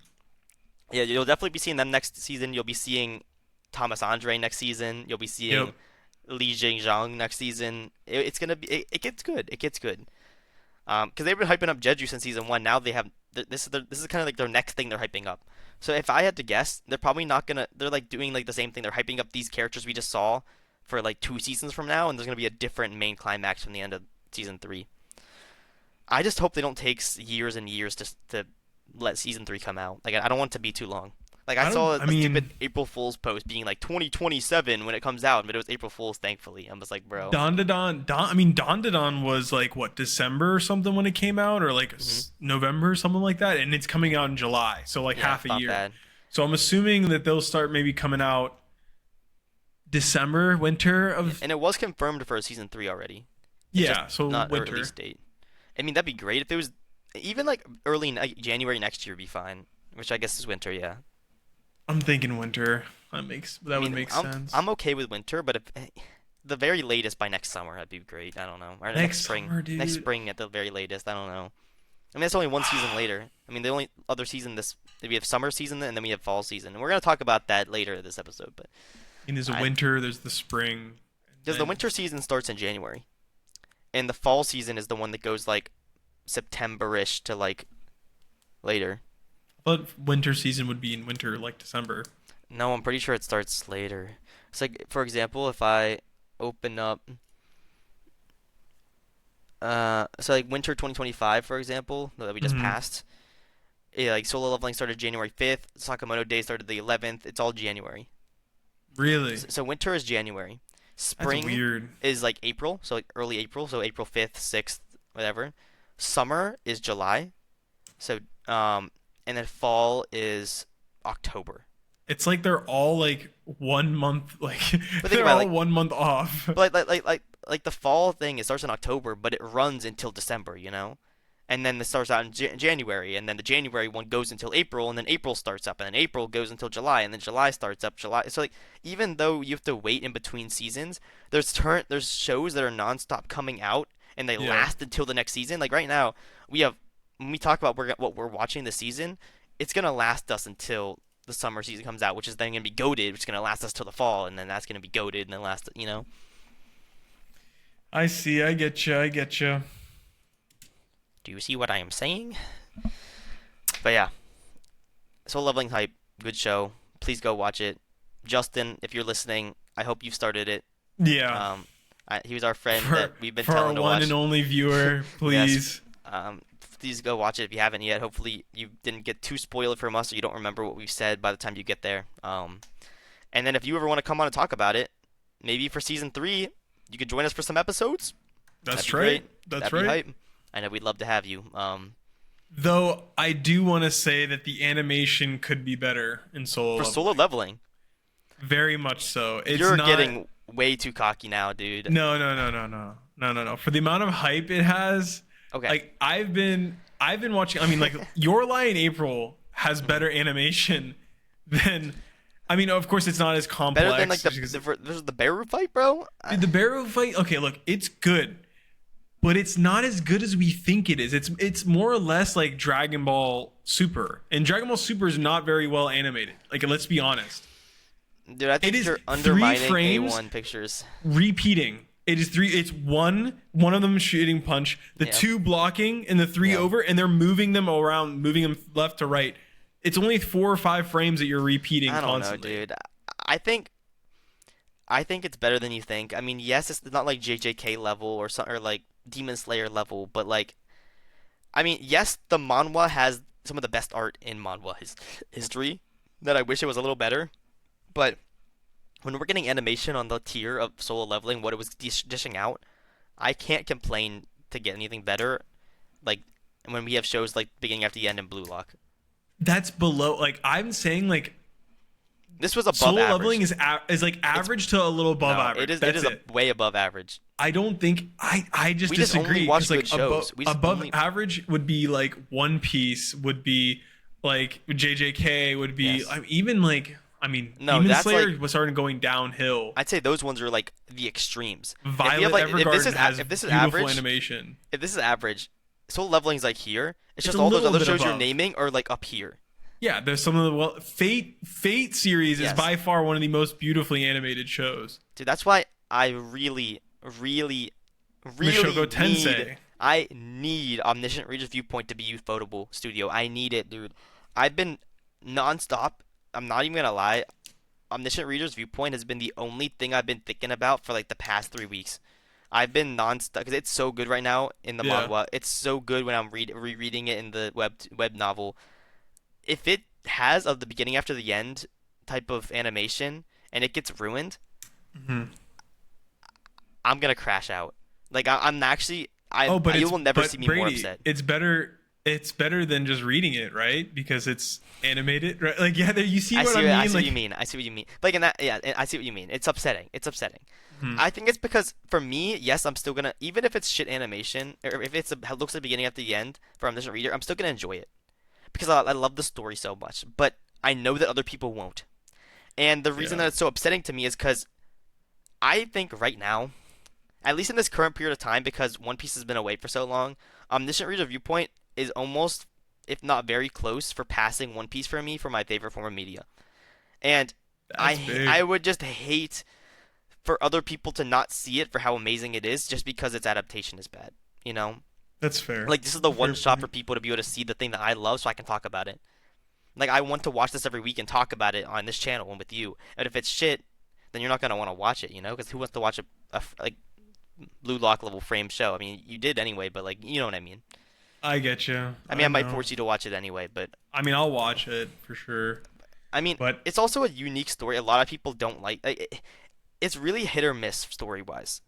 Yeah, you'll definitely be seeing them next season. You'll be seeing Thomas Andre next season. You'll be Yep. seeing Li Jingzhang next season. It's gonna be it gets good. It gets good. Because they've been hyping up Jeju since season one. Now they have this is kind of like their next thing they're hyping up. So if I had to guess, they're probably not gonna. They're like doing like the same thing. They're hyping up these characters we just saw for like 2 seasons from now, and there's gonna be a different main climax from the end of season three. I just hope they don't take years and years to let season three come out. Like I don't want it to be too long. Like I I don't. saw I a mean, stupid April Fool's post being like 2027 when it comes out, but it was April Fool's. Thankfully, I was like, bro. Don Don was like what, December or something when it came out, or like Hmm. November, something like that, and it's coming out in July, so like Yeah, half a not year. bad. So I'm assuming that they'll start maybe coming out December, winter of And it was confirmed for season three already. It's just yeah, so not a winter. release date. I mean, that'd be great if it was even like early January next year would be fine. Which I guess is winter, yeah. I'm thinking winter. That I would mean, make I'm sense. I'm okay with winter, but if the very latest by next summer, that'd be great. I don't know, or next Next spring, summer, dude. next spring at the very latest. I don't know. I mean, that's only one season later. I mean, the only other season we have summer season and then we have fall season, and we're gonna talk about that later this episode. But And there's a I winter, there's the spring, because and the then winter season starts in January, and the fall season is the one that goes like September-ish to like later. but winter season would be in winter, like December. No, I'm pretty sure it starts later. It's like, for example, if I open up, so like winter 2025, for example, that we just Hmm. passed. Yeah, like solo leveling started January 5th. Sakamoto Day started the 11th. It's all January. Really? So winter is January. That's Spring weird. is like April, so like early April, so April 5th, 6th, whatever. Summer is July. So and then fall is October. It's like they're all like 1 month, like But think they're about all it, like 1 month off. But like the fall thing, it starts in October, but it runs until December, you know? And then it starts out in January, and then the January one goes until April, and then April starts up, and then April goes until July, and then July starts up July. So like even though you have to wait in between seasons, there's shows that are nonstop coming out, and they Yeah. last until the next season. Like right now, we have when we talk about what we're watching this season, it's gonna last us until the summer season comes out, which is then gonna be goaded, which is gonna last us till the fall, and then that's gonna be goaded, and then last, you know. I see. I get you. I get you. Do you see what I am saying? But yeah, Soul Leveling Hype, good show. Please go watch it. Justin, if you're listening, I hope you've started it. Yeah. Um, he was our friend For that we've been for our telling to one watch. and only viewer, please. Please go watch it if you haven't yet. Hopefully you didn't get too spoiled from us, or you don't remember what we've said by the time you get there. And then if you ever want to come on and talk about it, maybe for season three, you could join us for some episodes. That's That'd be right. great. That's That'd be right. hype. I know we'd love to have you. Though I do want to say that the animation could be better in Solo For Leveling. solo leveling, Very much so. It's you're not, getting way too cocky now, dude. No, no, no, no, no. No, no, no. For the amount of hype it has, Okay. like I've been watching, I mean, like Your Lie in April has better animation than, I mean, of course it's not as complex. Better than like there's the Beru fight, bro. Dude, the Barrow fight, okay, look, it's good. But it's not as good as we think it is. It's more or less like Dragon Ball Super. And Dragon Ball Super is not very well animated. Like, let's be honest. Dude, I think It is you're 3 undermining frames. A1 pictures. Repeating. It is 3. It's one of them shooting punch, the Yeah. 2 blocking, and the 3 Yeah. over, and they're moving them around, moving them left to right. It's only 4 or 5 frames that you're repeating I don't constantly. know, dude. I think I think it's better than you think. I mean, yes, it's not like JJK level or like Demon Slayer level, but like, I mean, yes, the manhwa has some of the best art in manhwa history. That I wish it was a little better, but when we're getting animation on the tier of Solo Leveling, what it was dishing out, I can't complain to get anything better. Like when we have shows like Beginning After the End and Blue Lock. That's below, like, I'm saying, like, This was above Solo average. Leveling is like average to a little above No, average. it is way above average. I don't think I just We just only disagree watch like good shows. We just above only- average would be like One Piece, would be like JJK, would be Yes. even like No, Demon that's Slayer like- was starting going downhill. I'd say those ones are like the extremes. Violet like, Evergarden has if this is beautiful average, animation. if this is average, Solo Leveling is like here. It's It's just a all those little other bit shows you're above. naming are like up here. Yeah, there's some of the Fate series is Yes. by far one of the most beautifully animated shows. Dude, that's why I really Mushoku Tensei. I need Omniscient Reader's Viewpoint to be Ufotable Studio. I need it, dude. I've been nonstop. I'm not even gonna lie. Omniscient Reader's Viewpoint has been the only thing I've been thinking about for like the past 3 weeks. I've been nonstop because it's so good right now in the Yeah. manhwa. It's so good when I'm rereading it in the web novel. If it has of the beginning after the end type of animation and it gets ruined, Mhm. I'm gonna crash out. Like I'm actually, But you will never see me more Brady, upset. It's better. It's better than just reading it, right? Because it's animated, right? Like, yeah, you see what I mean. I see Like, what you mean. I see what you mean. Like in that, yeah, I see what you mean. It's upsetting. It's upsetting. Mhm. I think it's because for me, yes, I'm still gonna, even if it's shit animation or if it looks like the beginning at the end for Omniscient Reader, I'm still gonna enjoy it because I love the story so much. But I know that other people won't, and the reason Yeah. that it's so upsetting to me is because I think right now, at least in this current period of time, because One Piece has been away for so long, Omniscient Reader Viewpoint is almost, if not very close, for passing One Piece for me for my favorite form of media. And that's big. I would just hate for other people to not see it for how amazing it is just because its adaptation is bad. You know? That's fair. Like, this is the one Fair shot point. for people to be able to see the thing that I love so I can talk about it. Like, I want to watch this every week and talk about it on this channel and with you. And if it's shit, then you're not going to want to watch it, you know? Because who wants to watch like Blue Lock level frame show? I mean, you did anyway, but like, you know what I mean. I get you. I mean, I might know. force you to watch it anyway, but I mean, I'll watch it for sure. I mean, But it's also a unique story. A lot of people don't like. It's really hit or miss story wise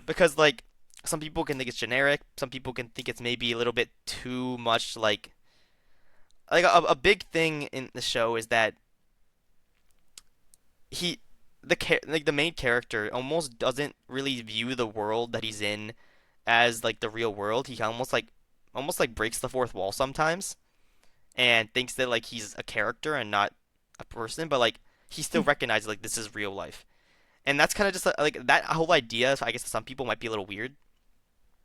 because like some people can think it's generic. Some people can think it's maybe a little bit too much. Like a big thing in the show is that the main character almost doesn't really view the world that he's in as like the real world. He almost like breaks the fourth wall sometimes and thinks that like he's a character and not a person, but like he still recognizes like this is real life. And that's kind of just like that whole idea. So I guess to some people might be a little weird.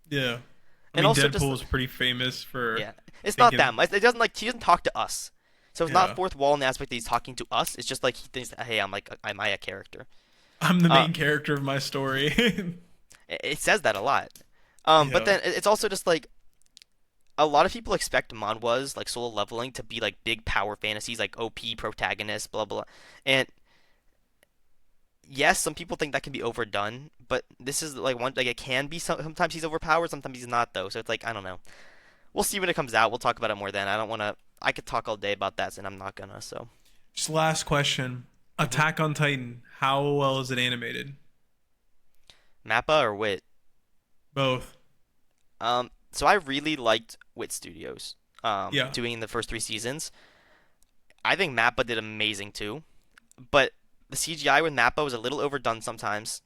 yeah, I And mean, also Deadpool just- is pretty famous for. Yeah, it's not thinking- that much. It doesn't like he doesn't talk to us. So it's Yeah. not fourth wall in the aspect that he's talking to us. It's just like he thinks, that, hey, am I a character? I'm the main character of my story. It says that a lot. But Yeah. then it's also just like a lot of people expect manhwas like Solo Leveling to be like big power fantasies, like OP protagonists, blah blah. And yes, some people think that can be overdone, but this is like one like it can be. Sometimes he's overpowered, sometimes he's not though. So it's like I don't know. We'll see when it comes out. We'll talk about it more then. I don't want to. I could talk all day about that, and I'm not gonna. So Just last question: Attack on Titan. How well is it animated? Mappa or Wit? Both. So I really liked Wit Studios. Yeah. Doing the first 3 seasons. I think Mappa did amazing too, but the CGI with Mappa was a little overdone sometimes.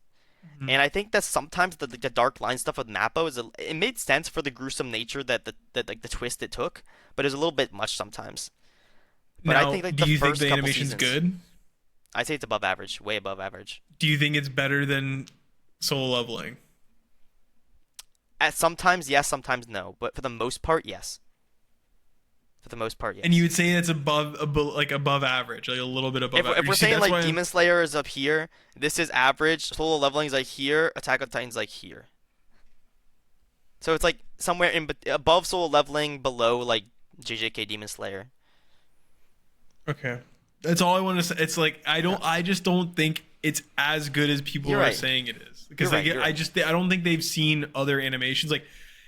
Mhm. And I think that sometimes the dark line stuff with Mappa it made sense for the gruesome nature that like the twist it took, but it was a little bit much sometimes. But Now, I think like do the you think first the couple animation's seasons, good? I'd say it's above average, way above average. Do you think it's better than Solo Leveling? At sometimes yes, sometimes no, but for the most part, yes. For the most part, yes. And you would say it's above average, like a little bit above average. If we're You see, saying that's like why- Demon Slayer is up here, this is average. Solo Leveling is like here. Attack on Titan's like here. So it's like somewhere above Solo Leveling, below like JJK Demon Slayer. Okay, that's all I want to say. It's like I just don't think it's as good as people You're are right. saying it is because You're right, you're right. I don't think they've seen other animations like.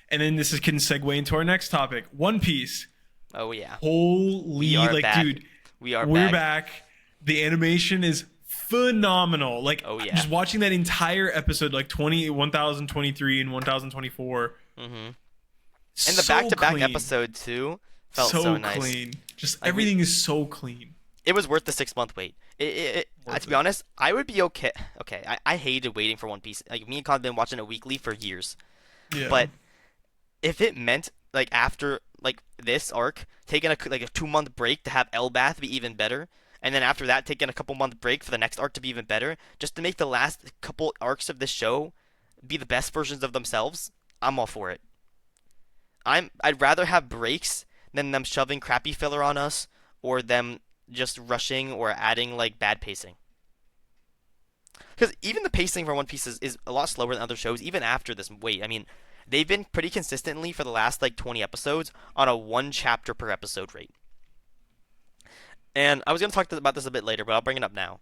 And then can segue into our next topic: One Piece. Oh yeah, Holy, We are like, back. dude, we're we're back. back. The animation is phenomenal. Like, Oh, yeah. just watching that entire episode, like 1023 and 1024. Mm-hmm. And the back-to-back episode too felt so nice. clean. Just Like, everything is so clean. it was worth the 6 month wait. To be honest, I would be okay. Okay, I hated waiting for One Piece. Like me and Con have been watching it weekly for years. Yeah. But if it meant like after like this arc, taking a 2 month break to have Elbath be even better, and then after that taking a couple month break for the next arc to be even better, just to make the last couple arcs of this show be the best versions of themselves, I'm all for it. I'd rather have breaks than them shoving crappy filler on us or them just rushing or adding like bad pacing. Because even the pacing for One Piece is a lot slower than other shows, even after this wait. I mean, they've been pretty consistently for the last like 20 episodes on a 1 chapter per episode rate. And I was going to talk about this a bit later, but I'll bring it up now.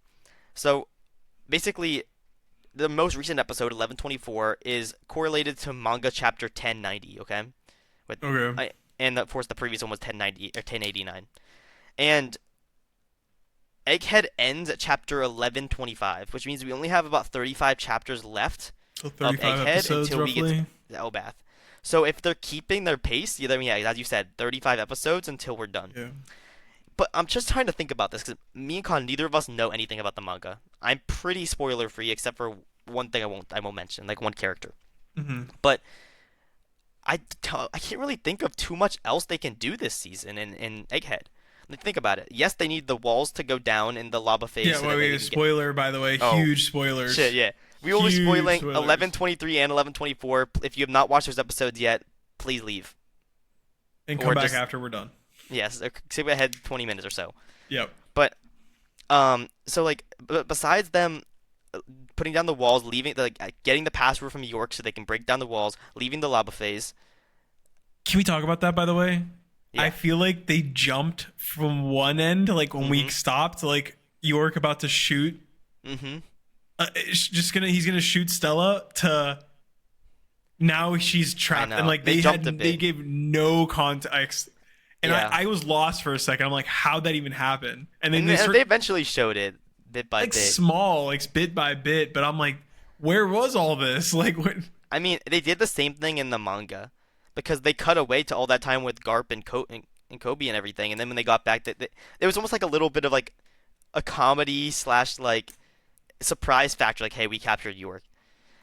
So basically, the most recent episode, 1124, is correlated to manga chapter 1090, okay? Okay. And of course, the previous one was 1090 or 1089. And Egghead ends at chapter 1125, which means we only have about 35 chapters left So of 35 Egghead episodes until we roughly. get to Elbath. So if they're keeping their pace, yeah, as you said, 35 episodes until we're done. Yeah. But I'm just trying to think about this because me and Con, neither of us know anything about the manga. I'm pretty spoiler free except for one thing I won't mention, like one character. Mm-hmm. But I can't really think of too much else they can do this season in Egghead. Like, think about it. Yes, they need the walls to go down in the lava phase. Yeah, wait, spoiler, by the way. Huge spoilers. Shit, yeah. We will be Huge spoiling spoilers. 1123 and 1124. If you have not watched those episodes yet, please leave. And Or come back just- after we're done. Yes, skip ahead 20 minutes or so. Yep. But, so like, besides them putting down the walls, leaving, like, getting the password from York so they can break down the walls, leaving the lava phase. Can we talk about that, by the way? Yeah. I feel like they jumped from one end, like when we stopped, like York about to shoot. Mm-hmm. He's gonna shoot Stella to. Now she's trapped, know. and like They jumped a they bit. gave no context, and Yeah. I was lost for a second. I'm like, how'd that even happen? And then And they they eventually showed it bit by like bit. small, like bit by bit. But I'm like, where was all this? Like, what? I mean, they did the same thing in the manga because they cut away to all that time with Garp and Kobe and everything, and then when they got back, it was almost like a little bit of like a comedy / like surprise factor, like, hey, we captured York.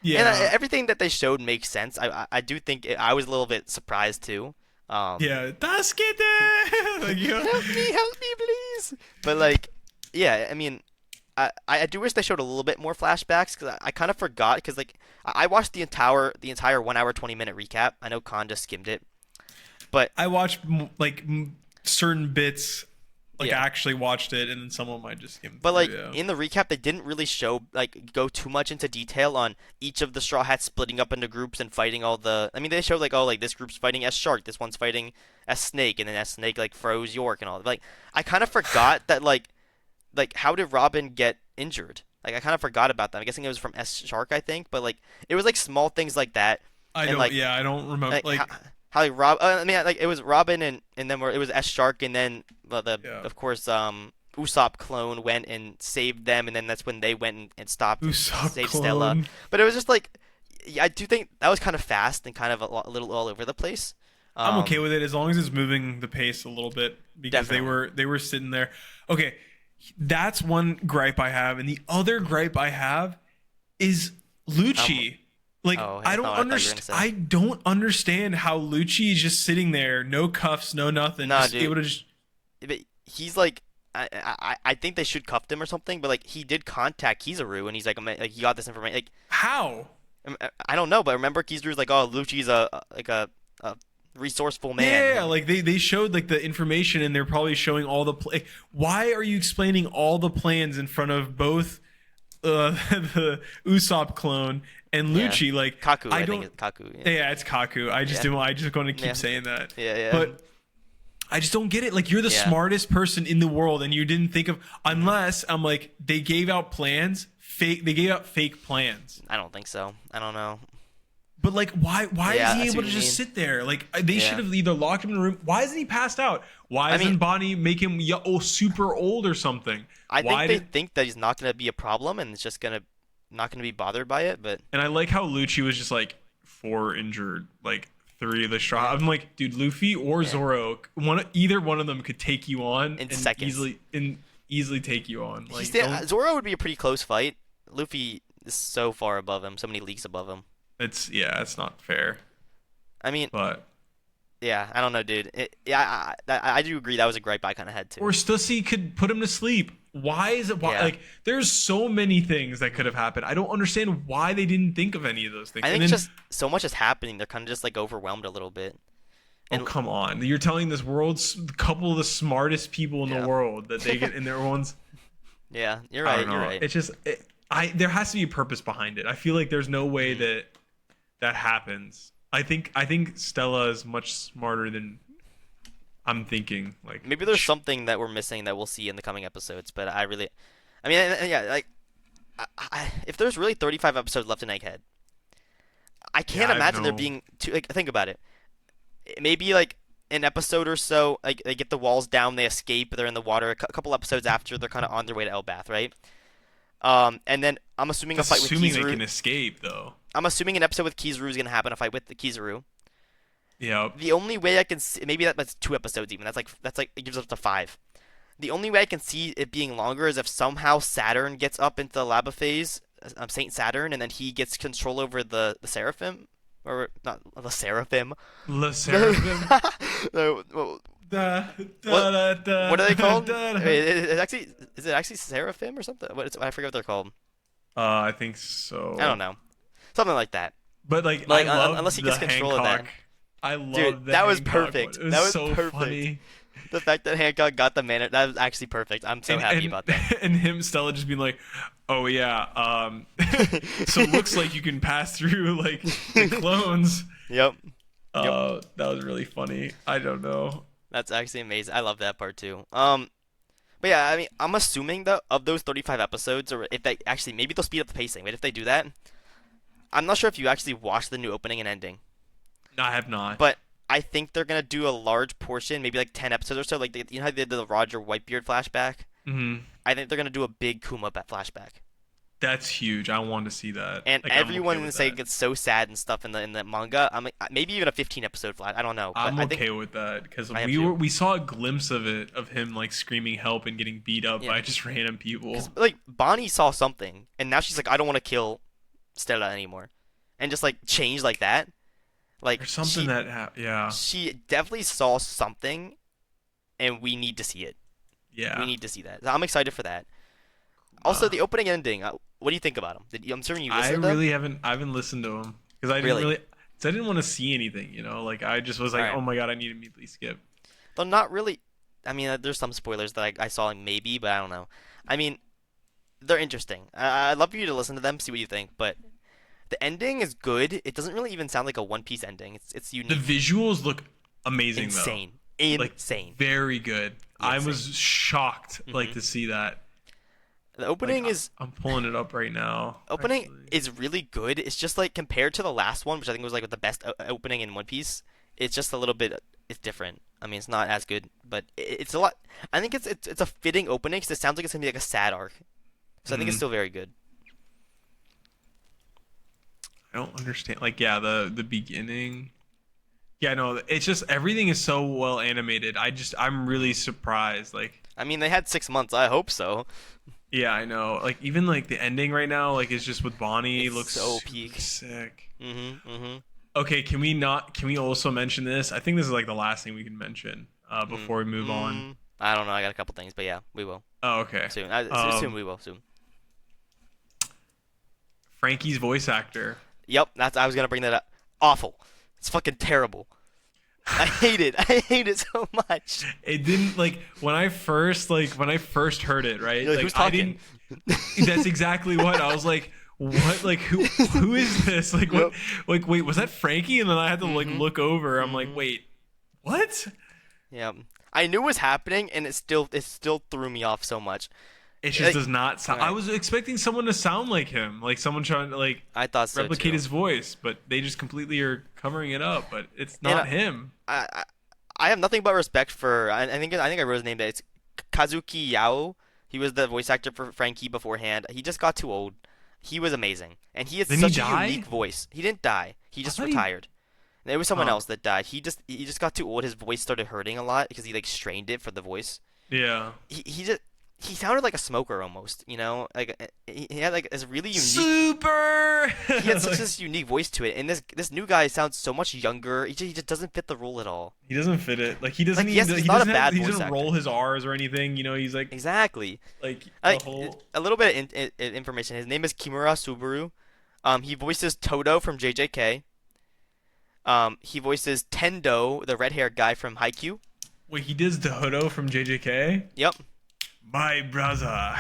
Yeah, And everything that they showed makes sense. I do think I was a little bit surprised too. yeah. Tasukete! Like, yeah. help me, please. But like, yeah, I mean, I do wish they showed a little bit more flashbacks because I kind of forgot because like I watched the entire 1 hour 20 minute recap. I know Khan just skimmed it, but I watched certain bits, like Yeah. I actually watched it, and then someone might just skim. But like through, yeah. in the recap, they didn't really show go too much into detail on each of the Straw Hats splitting up into groups and fighting all the. I mean, they showed like, oh, like this group's fighting as Shark, this one's fighting as Snake, and then as Snake like froze York and all. Like I kind of forgot that like how did Robin get injured? Like I kind of forgot about that. I'm guessing it was from S Shark, I think. But like it was like small things like that. I and, don't. like- Yeah, I don't remember. Like, How like I mean, like it was Robin and then it was S Shark and then Yeah. of course Usopp clone went and saved them and then that's when they went and stopped Usopp saved clone. Stella. But it was just like I do think that was kind of fast and kind of a little all over the place. I'm okay with it as long as it's moving the pace a little bit because Definitely. they were sitting there. Okay, that's one gripe I have, and the other gripe I have is Lucci. Like oh, I that's don't not what I thought you were gonna understand. say. I don't understand how Lucci is just sitting there, no cuffs, no nothing, Nah, just dude. able to just. But he's like I think they should cuff him or something. But like he did contact Kizaru and he's like he got this information. Like How? I don't know, but remember Kizaru's like, oh, Lucci's a resourceful man. Yeah, like they showed like the information, and they're probably showing all the why are you explaining all the plans in front of both the Usopp clone and Yeah. Lucci? Like Kaku, I don't. think it's Kaku. Yeah, it's Kaku. I just Yeah. didn't. I just going to keep Yeah. saying that. Yeah. But I just don't get it. Like you're the Yeah. smartest person in the world, and you didn't think of unless I'm like they gave out plans. Fake. They gave out fake plans. I don't think so. I don't know. But like, why Yeah, is he I see able what to you just mean. sit there? Like they Yeah. should have either locked him in a room. Why isn't he passed out? Why I doesn't mean- Bonnie make him super old or something? I Why think they think that he's not gonna be a problem and it's just not gonna be bothered by it. But And I like how Lucci was just like 4 injured, like 3 of the straw. I'm like, dude, Luffy or Zoro, either one of them could take you on In and seconds. easily take you on. Like, Zoro would be a pretty close fight. Luffy is so far above him, so many leagues above him. it's not fair. I mean, But yeah, I don't know, dude. I do agree that was a gripe I kind of had too. or Stussy could put him to sleep. Why is it? Yeah. Like, there's so many things that could have happened. I don't understand why they didn't think of any of those things. I think And it's then, just so much is happening. They're kind of just like overwhelmed a little bit. oh And come on! You're telling this world's couple of the smartest people in Yeah. the world that they get in their ones. yeah, you're I right. don't know. You're right. It's just there has to be a purpose behind it. I feel like there's no way that happens. I think Stella is much smarter than I'm thinking. Like, Maybe there's something that we're missing that we'll see in the coming episodes. But I mean, yeah, like if there's really 35 episodes left in Egghead, I can't Yeah, I imagine there know. being two. Like, think about it. Maybe like an episode or so, like they get the walls down, they escape, they're in the water. A couple episodes after, they're kind of on their way to Elbath, right? And then I'm assuming a fight with assuming they Kizaru. can escape though. I'm assuming an episode with Kizaru is gonna happen. A fight with the Kizaru. Yeah. The only way I can see, maybe that's 2 episodes even. That's like it gives up to 5. The only way I can see it being longer is if somehow Saturn gets up into the lava phase, Saint Saturn, and then he gets control over the Seraphim, or not the Seraphim. Le Seraphim. Well, Da, What- da, da, what are they called? da, da. Wait, is it actually Seraphim or something? I forget what they're called. I think so. I don't know, something like that. But like, Like, I love unless he the gets control of that. Hancock. I love Dude, the that was Hancock perfect. one. It was That was so perfect. funny. The fact that Hancock got the mana, that was actually perfect. I'm so happy about that. And him, Stella, just being like, "Oh yeah, so it looks like you can pass through like the clones." Yep. That was really funny. I don't know. That's actually amazing. I love that part too. But yeah, I mean, I'm assuming that of those 35 episodes, or if they actually, maybe they'll speed up the pacing. But if they do that, I'm not sure if you actually watched the new opening and ending. No, I have not. But I think they're gonna do a large portion, maybe like 10 episodes or so. Like you know how they did the Roger Whitebeard flashback. I think they're gonna do a big Kuma flashback. That's huge. I want to see that. And Like, I'm everyone okay with say that. gets so sad and stuff in the manga. I mean, maybe even a 15 episode flash. I don't know. But I'm I okay think, with that because I am we too. we saw a glimpse of it, of him like screaming help and getting beat up Yeah. by just random people. 'cause, like Bonnie saw something, and now she's like, I don't want to kill Stella anymore, and just like change like that. Like There's something yeah, she definitely saw something, and we need to see it. yeah. We need to see that. So I'm excited for that. Also, the opening and ending. What do you think about them? I'm assuming you I listened to them? really haven't. I haven't listened to him because I didn't Really? really. Cause I didn't want to see anything. You know, like I just was like, Alright. oh my god, I need to immediately skip. Though not really. I mean, there's some spoilers that I saw maybe, but I don't know. I mean, they're interesting. I'd love for you to listen to them, see what you think. But the ending is good. It doesn't really even sound like a One Piece ending. It's The unique, visuals look amazing insane, Like, insane. though. Very good. Yeah, I insane. was shocked like Mhm. to see that. The opening Like, is I'm pulling it up right now. opening actually. is really good. It's just like compared to the last one, which I think was like the best opening in One Piece. It's just a little bit. It's different. I mean, it's not as good, but it's a lot. I think it's a fitting opening because it sounds like it's gonna be like a sad arc. So I think it's Mhm. still very good. I don't understand. Like, yeah, the beginning. Yeah, no, it's just everything is so well animated. I'm really surprised. Like, I mean, they had 6 months. I hope so. yeah, I know. Like, even like the ending right now, like, is just with Bonnie It's looks so super peak. sick. Mm-hmm. Okay, can we also mention this? I think this is like the last thing we can mention before we move on. I don't know. I got a couple things, but yeah, we will Oh, okay. soon. Soon we will soon. Frankie's voice actor. Yep, I was gonna bring that up. Awful. It's fucking terrible. I hate it. I hate it so much. It didn't like when I first heard it, right? You're like, who's talking? That's exactly what I was like. What, like, who is this? Like, what? Like, wait, was that Frankie? And then I had to like look over. I'm like, wait, what? Yeah, I knew it was happening, and it still threw me off so much. It just Like, does not sound. right. I was expecting someone to sound like him, like someone trying to like I thought so replicate too. his voice, but they just completely are covering it up. But it's And not him. I have nothing but respect for. I think I wrote his name. That it's Kazuki Yao. He was the voice actor for Frankie beforehand. He just got too old. He was amazing, and he has Didn't he such a die? unique voice. He didn't die. He just thought he- retired. There was someone Huh. else that died. He just got too old. His voice started hurting a lot because he like strained it for the voice. Yeah. He just he sounded like a smoker almost, you know? Like he had like this really unique Super. he had such this unique voice to it, and this new guy sounds so much younger. He just doesn't fit the role at all. He doesn't fit it. Like he doesn't Like yes, even. he's He not a doesn't bad have. He voice doesn't actor. roll his R's or anything. You know, he's like Exactly. like the Like whole. a little bit of information. His name is Kimura Subaru. He voices Toto from JJK. He voices Tendo, the red-haired guy from Haikyuu. Wait, he does Dodo from JJK. Yep. My brother.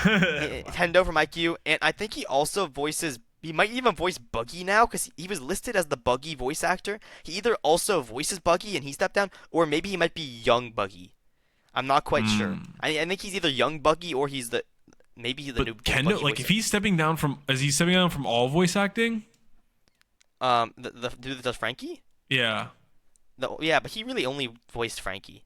Tendo from Haikyuu, and I think he also voices. He might even voice Buggy now because he was listed as the Buggy voice actor. He either also voices Buggy and he stepped down, or maybe he might be young Buggy. I'm not quite sure. I think he's either young Buggy or he's the But new Kendo, Buggy like, voice if he's stepping down from, is he stepping down from all voice acting? the dude that does Frankie. Yeah. Yeah, but he really only voiced Frankie.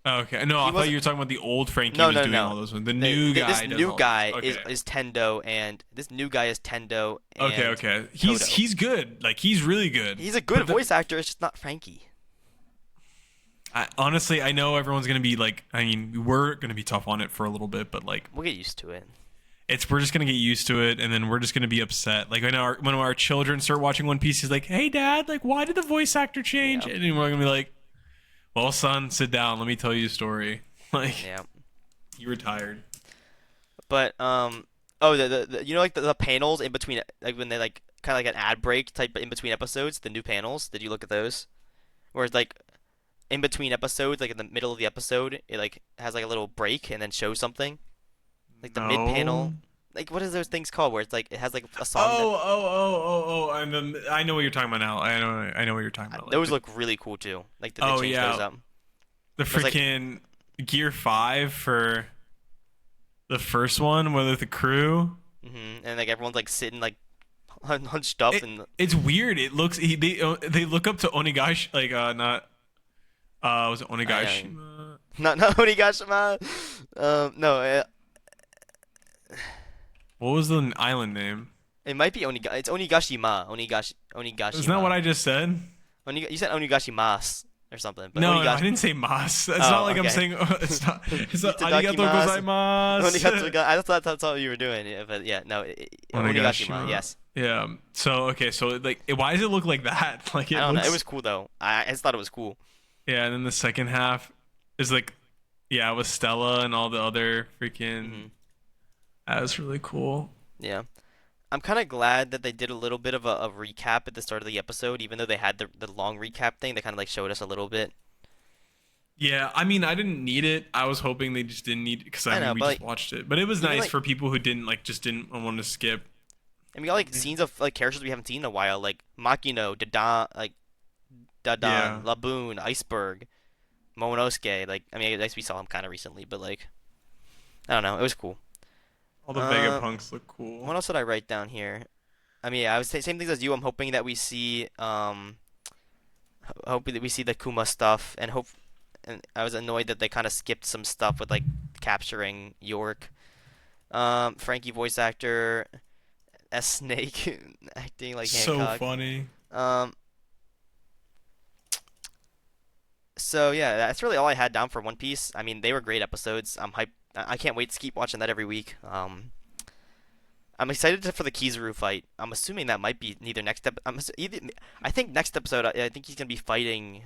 Okay. No, I thought you were talking about the old Frankie No, was no, doing no. all those ones. The new guy. This does new all guy those. Okay. is Tendo, and this new guy is Tendo. And Okay. Toto. He's good. Like he's really good. He's a good voice actor. It's just not Frankie. Honestly, I know everyone's gonna be like. I mean, we're gonna be tough on it for a little bit, but like, We'll get used to it. we're just gonna get used to it, and then we're just gonna be upset. Like, when our children start watching One Piece, he's like, "Hey, Dad, like, why did the voice actor change?" Yeah. And then we're gonna be like, "Well, son, sit down. Let me tell you a story." Like, Yeah. you retired. But oh the you know like the panels in between, like when they like kind of like an ad break type in between episodes, the new panels. Did you look at those? Where it's like in between episodes, like in the middle of the episode, it like has like a little break and then shows something. Like the mid panel. Like what is those things called? Where it's like it has like a song. Oh! I know what you're talking about now. I know what you're talking about. Like Those look really cool too. Like they change those up. the like- freaking Gear 5 for the first one, with the crew. And like everyone's like sitting like hunched up and It's weird. It looks they look up to Onigashi, like not was it Onigashima? not Onigashima. No, What was the island name? it might be It's Onigashima. Onigashima. Isn't that what I just said? You said Onigashimas or something. But No, Onigashi- I didn't say mas. It's Oh, not like I'm okay. saying. It's not. It's not. Itadakimasu. Arigatou gozaimasu. I thought that's all you were doing. Yeah, but yeah, no. Onigashima. Yes. Yeah. So okay. So like, why does it look like that? Like I don't know. looks, It was cool though. I just thought it was cool. Yeah, and then the second half is like, yeah, with Stella and all the other freaking. That was really cool. Yeah. I'm kind of glad that they did a little bit of a recap at the start of the episode, even though they had the long recap thing. They kind of like showed us a little bit. Yeah, I mean, I didn't need it. I was hoping they just didn't need it because I mean, know, we but, just watched it. But it was even, nice like- for people who didn't want to skip. And we got like scenes of like characters we haven't seen in a while, like Makino, Dadan, Yeah. Laboon, Iceberg, Momonosuke. Like, I mean, I guess we saw him kind of recently, but like, I don't know. It was cool. All the Vegapunks look cool. What else did I write down here? I mean, I would say same things as you. I'm hoping that we see, hoping that we see the Kuma stuff, and I was annoyed that they kind of skipped some stuff with like capturing York. Frankie voice actor, S Snake acting like Hancock. So funny. So yeah, that's really all I had down for One Piece. I mean, they were great episodes. I'm hyped. I can't wait to keep watching that every week. I'm excited for the Kizaru fight. I'm assuming that might be neither next I think next episode. I think he's gonna be fighting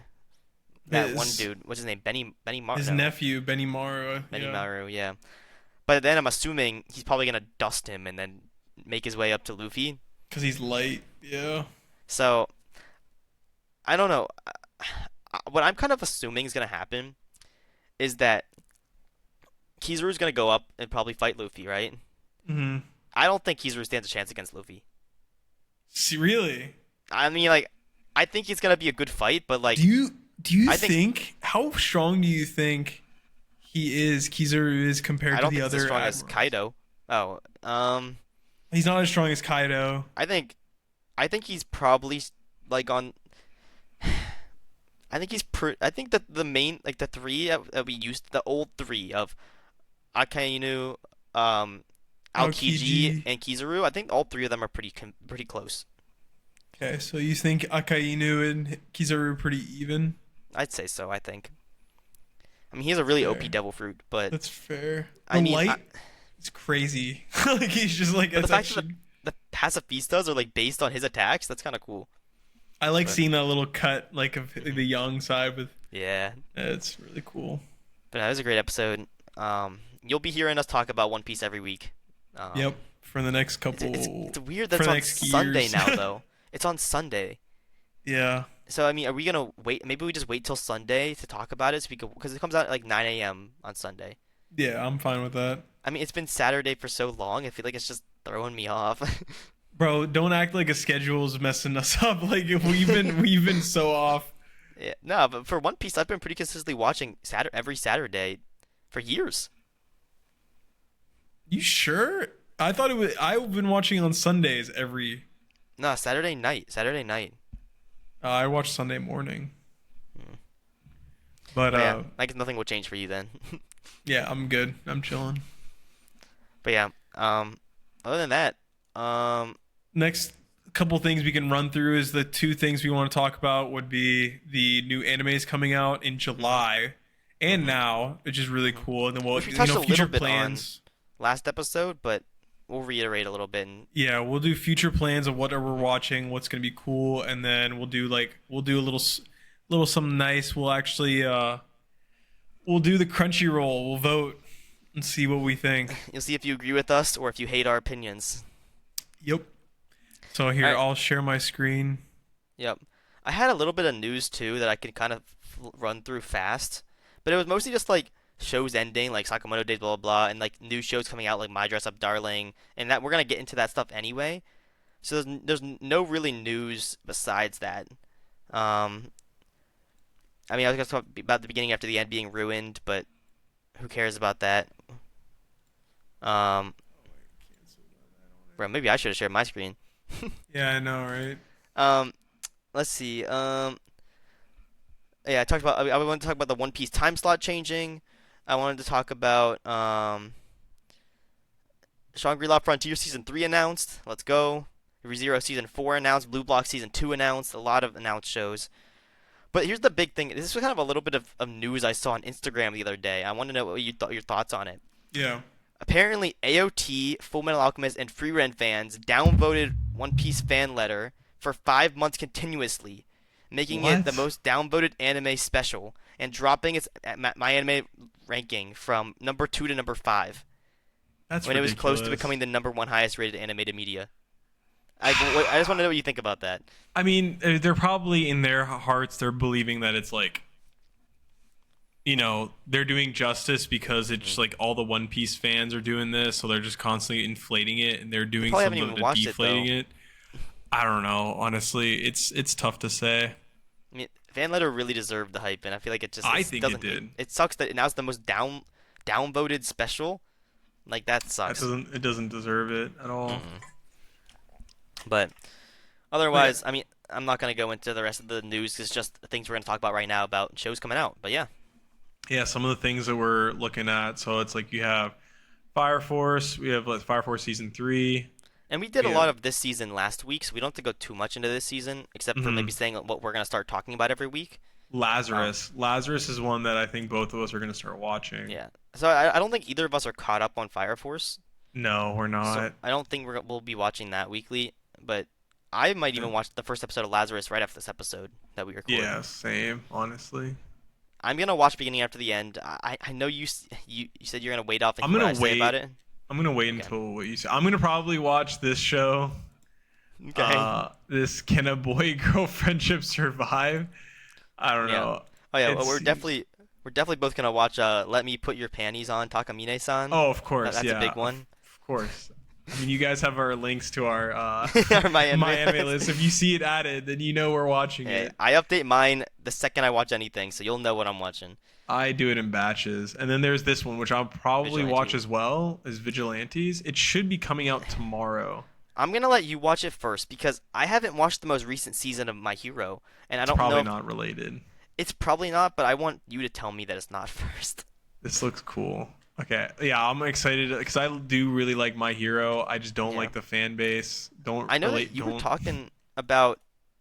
that one dude. What's his name? Benny Maru. His nephew, Benny Maru. Benny Maru. Yeah. But then I'm assuming he's probably gonna dust him and then make his way up to Luffy. Because he's light. Yeah. So I don't know. What I'm kind of assuming is gonna happen is that Kizaru's gonna go up and probably fight Luffy, right? Mm-hmm. I don't think Kizaru stands a chance against Luffy. See, really? I mean, like, I think it's gonna be a good fight, but like, Do you I think how strong do you think Kizaru is compared I to don't the think other he's as strong as admirals? Kaido. Oh, He's not as strong as Kaido. I think he's probably like on. I think I think that the main, like the three that we used, the old three of Akainu, Aokiji, and Kizaru. I think all three of them are pretty close. Okay, so you think Akainu and Kizaru are pretty even? I'd say so. I think. I mean, he has a really Fair. OP Devil Fruit, but That's fair. I mean, light, It's crazy. Like he's just like But the it's fact that actually. the pacifistas are like based on his attacks, that's kind of cool. I like But seeing that little cut like of the young side with. yeah, It's really cool. but that was a great episode. You'll be hearing us talk about One Piece every week. Yep. For the next It's couple. weird that For it's the on next Sunday years. now though. It's on Sunday. Yeah. So I mean, are we gonna wait? Maybe we just wait till Sunday to talk about it, so we because it comes out at like 9 a.m. on Sunday. Yeah, I'm fine with that. I mean, it's been Saturday for so long. I feel like it's just throwing me off. Bro, don't act like a schedule's messing us up. Like we've been so off. Yeah, no, but for One Piece, I've been pretty consistently watching every Saturday for years. You sure? I thought it was. I've been watching on Sundays every. No, Saturday night. Saturday night. I watch Sunday morning. But But yeah, I guess nothing will change for you then. yeah, I'm good. I'm chilling. But yeah, other than that, Next couple things we can run through is the two things we want to talk about would be the new animes coming out in July and now, which is really cool. And then we'll which we touched a future little bit plans. last episode, but we'll reiterate a little bit. And Yeah, we'll do future plans of what we're watching, what's gonna be cool, and then we'll do a little something nice. We'll actually we'll do the Crunchyroll. We'll vote and see what we think. you'll see if you agree with us or if you hate our opinions. Yep. So here, Alright. I'll share my screen. Yep. I had a little bit of news too that I could kind of run through fast, but it was mostly just like shows ending, like Sakamoto Days, blah blah blah, and like new shows coming out, like My Dress Up Darling, and that we're gonna get into that stuff anyway. So there's no really news besides that. I mean, I was gonna talk about the beginning after the end being ruined, but who cares about that? Um, bro, maybe I should have shared my screen. Yeah, I know, right? Um, let's see. Yeah, I wanted to talk about the One Piece time slot changing. I wanted to talk about Shangri-La Frontier Season 3 announced. Let's go. ReZero Season 4 announced. Blue Block Season 2 announced. A lot of announced shows. But here's the big thing. This was kind of a little bit of news I saw on Instagram the other day. I want to know what you thought your thoughts on it. Yeah. Apparently, AOT, Full Metal Alchemist, and Free Rent fans downvoted One Piece fan letter for 5 months continuously, making it the What? most downvoted anime special and dropping its My Anime ranking from number 2 to number 5 That's when it was close to ridiculous. becoming the number 1 highest rated animated media. I just want to know what you think about that. I mean, they're probably in their hearts, they're believing that it's like, they're doing justice because it's like all the One Piece fans are doing this, so they're just constantly inflating it, and they're doing probably haven't something even to watched it, deflating though. it. I don't know. Honestly, it's tough to say. I mean, fan letter really deserved the hype, and I feel like I it think it doesn't. did. It sucks that now it's the most downvoted special. Like that That sucks. doesn't deserve it at all. Mm. But otherwise, I mean, I'm not gonna go into the rest of the news. It's just things we're gonna talk about right now about shows coming out. But yeah, Yeah, some of the things that we're looking at. So it's like you have Fire Force. We have Fire Force season 3. and we did a Yeah. lot of this season last week, so we don't have to go too much into this season, except for maybe saying what we're gonna start talking about every week. Lazarus. Lazarus is one that I think both of us are going to start watching. Yeah. So I don't think either of us are caught up on Fire Force. No, we're So not. I don't think we'll be watching that weekly. But I might even watch the first episode of Lazarus right after this episode that we recorded. Yeah, same, honestly. I'm gonna watch beginning after the end. I know you said you're gonna wait off and I'm hear what gonna I say wait. about it. I'm going to wait Okay. until what you say. I'm going to probably watch this show. Okay. This Can a Boy Girl Friendship Survive? I don't Yeah. know. Oh yeah, It we're seems- definitely both gonna watch Let Me Put Your Panties On, Takamine-san. Oh, of course. That's yeah. a big one. Of course. I mean, you guys have our links to our Or my anime my anime list. list. If you see it added, then you know we're watching Yeah, it. I update mine the second I watch anything, so you'll know what I'm watching. I do it in batches. And then there's this one, which I'll probably watch Vigilante. as well, is Vigilantes. It should be coming out tomorrow. I'm gonna let you watch it first because I haven't watched the most recent season of My Hero, and I It's don't know probably if not related. it's probably not, but I want you to tell me that it's not first. This looks cool. Okay. Yeah, I'm excited because I do really like My Hero. I just don't Yeah. like the fan base. Don't I know relate. that you were don't- talking about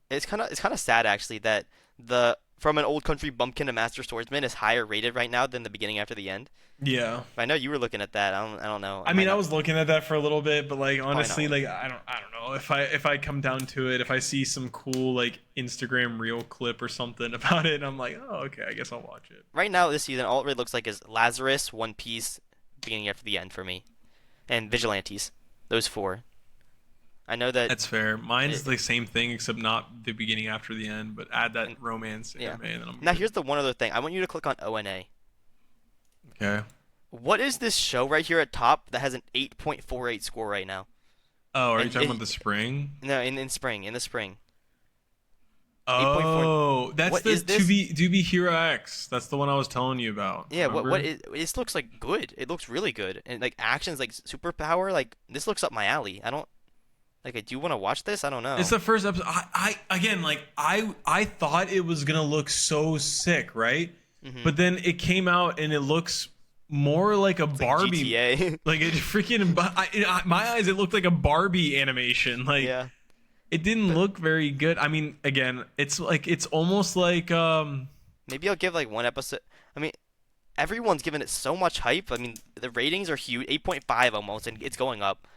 it's kind of sad actually that the from an old country bumpkin to master swordsman is higher rated right now than the beginning after the end. Yeah. But I know you were looking at that. I don't know. I mean, I was looking at that for a little bit, but like honestly, not. like I don't know if I come down to it, if I see some cool like Instagram reel clip or something about it, I'm like, oh okay, I guess I'll watch it. Right now this season, all it really looks like is Lazarus, One Piece, beginning after the end for me, and Vigilantes. Those four. I know that. That's fair. Mine's the same thing except not the beginning after the end, but add that romance Yeah. anime, and then I'm Now good. here's the one other thing. I want you to click on ONA. Okay. What is this show right here at top that has an 8.48 score right now? Oh, are you And talking it- about the spring? No, in the spring. Oh, that's What the is this? To be Hero X. That's the one I was telling you about. Yeah, remember? what is this looks like good. It looks really good. And like actions like superpower, like this looks up my alley. I don't like do you want to watch this? I don't know. It's the first episode. I again, like I thought it was gonna look so sick, right? Mhm. But then it came out and it looks more like a It's like Barbie. GTA. Like it freaking in my eyes, it looked like a Barbie animation. Like Yeah. it didn't look very good. I mean, again, it's almost like Maybe I'll give like one episode. I mean, everyone's giving it so much hype. I mean, the ratings are huge, 8.5 almost, and it's going up.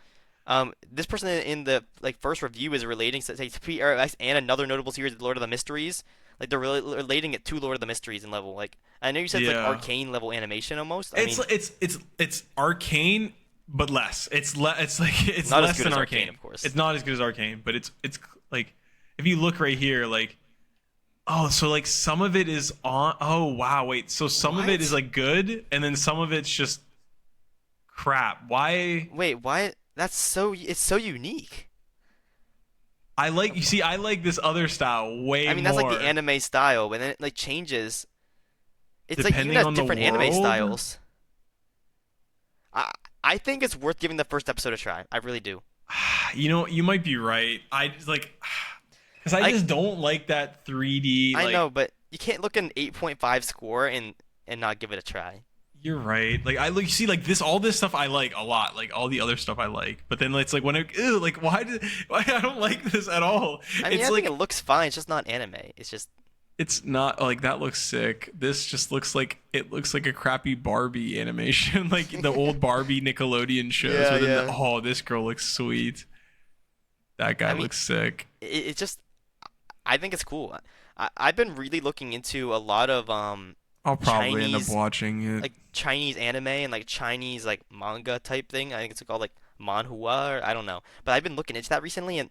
This person in the like first review is relating to say PRX and another notable series, Lord of the Mysteries. Like they're relating it to Lord of the Mysteries in level. Like I know you said it's like Yeah. arcane level animation almost. I it's mean, it's arcane, but less. It's like it's Not as less good than as arcane. Arcane, of course. It's not as good as arcane, but it's like if you look right here, like oh, so like some of it is on. Oh wow, wait. So some of What? it is like good, and then some of it's just crap. Why? wait, why? It's so unique. I like I like this other style way I mean, that's more. like the anime style, but then it like changes. It's like Depending even has on the different anime world? styles. I think it's worth giving the first episode a try. I really do. You know, you might be right. I just like because I just don't like that 3D. I like, know, but you can't look at an 8.5 score and not give it a try. You're right. Like I look, you see, like all this stuff I like a lot. Like all the other stuff I like, but then it's like when like why I don't like this at all. I mean, It's I like think it looks fine. It's just not anime. It's just it's not like that looks sick. This just looks like it looks like a crappy Barbie animation, like the old Barbie Nickelodeon shows. Yeah, where then yeah. oh, this girl looks sweet. That guy I mean, looks sick. it just. I think it's cool. I've been really looking into a lot of I'll probably end Chinese, up watching it. like Chinese anime and like Chinese like manga type thing. I think it's called like manhua or I don't know. But I've been looking into that recently and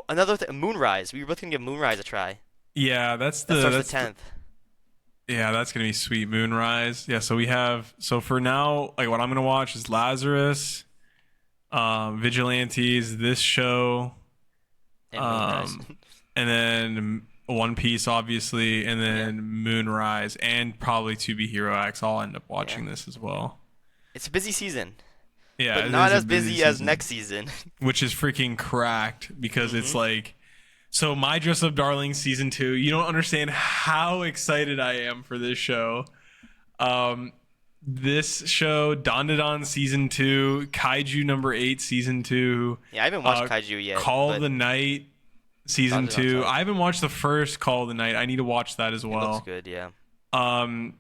another Moonrise. We were both gonna give Moonrise a try. Yeah, That starts the 10th. Yeah, that's gonna be sweet. Moonrise. Yeah, so for now, like what I'm gonna watch is Lazarus, Vigilantes, this show, And Moonrise. and then One Piece, obviously, and then Moonrise, and probably To Be Hero X. I'll end up watching this as well. It's a busy season, Yeah, but it not is a as busy as season, next season. which is freaking cracked because it's Mm-hmm. like. So My Dress Up Darling season 2, you don't understand how excited I am for this show. This show, Dandadan season 2, Kaiju number 8 season 2, Yeah, I haven't watched Kaiju yet. Call but of the Night season Dandadan's 2. out. I haven't watched the first Call of the Night. I need to watch that as it well. looks good. Yeah, Um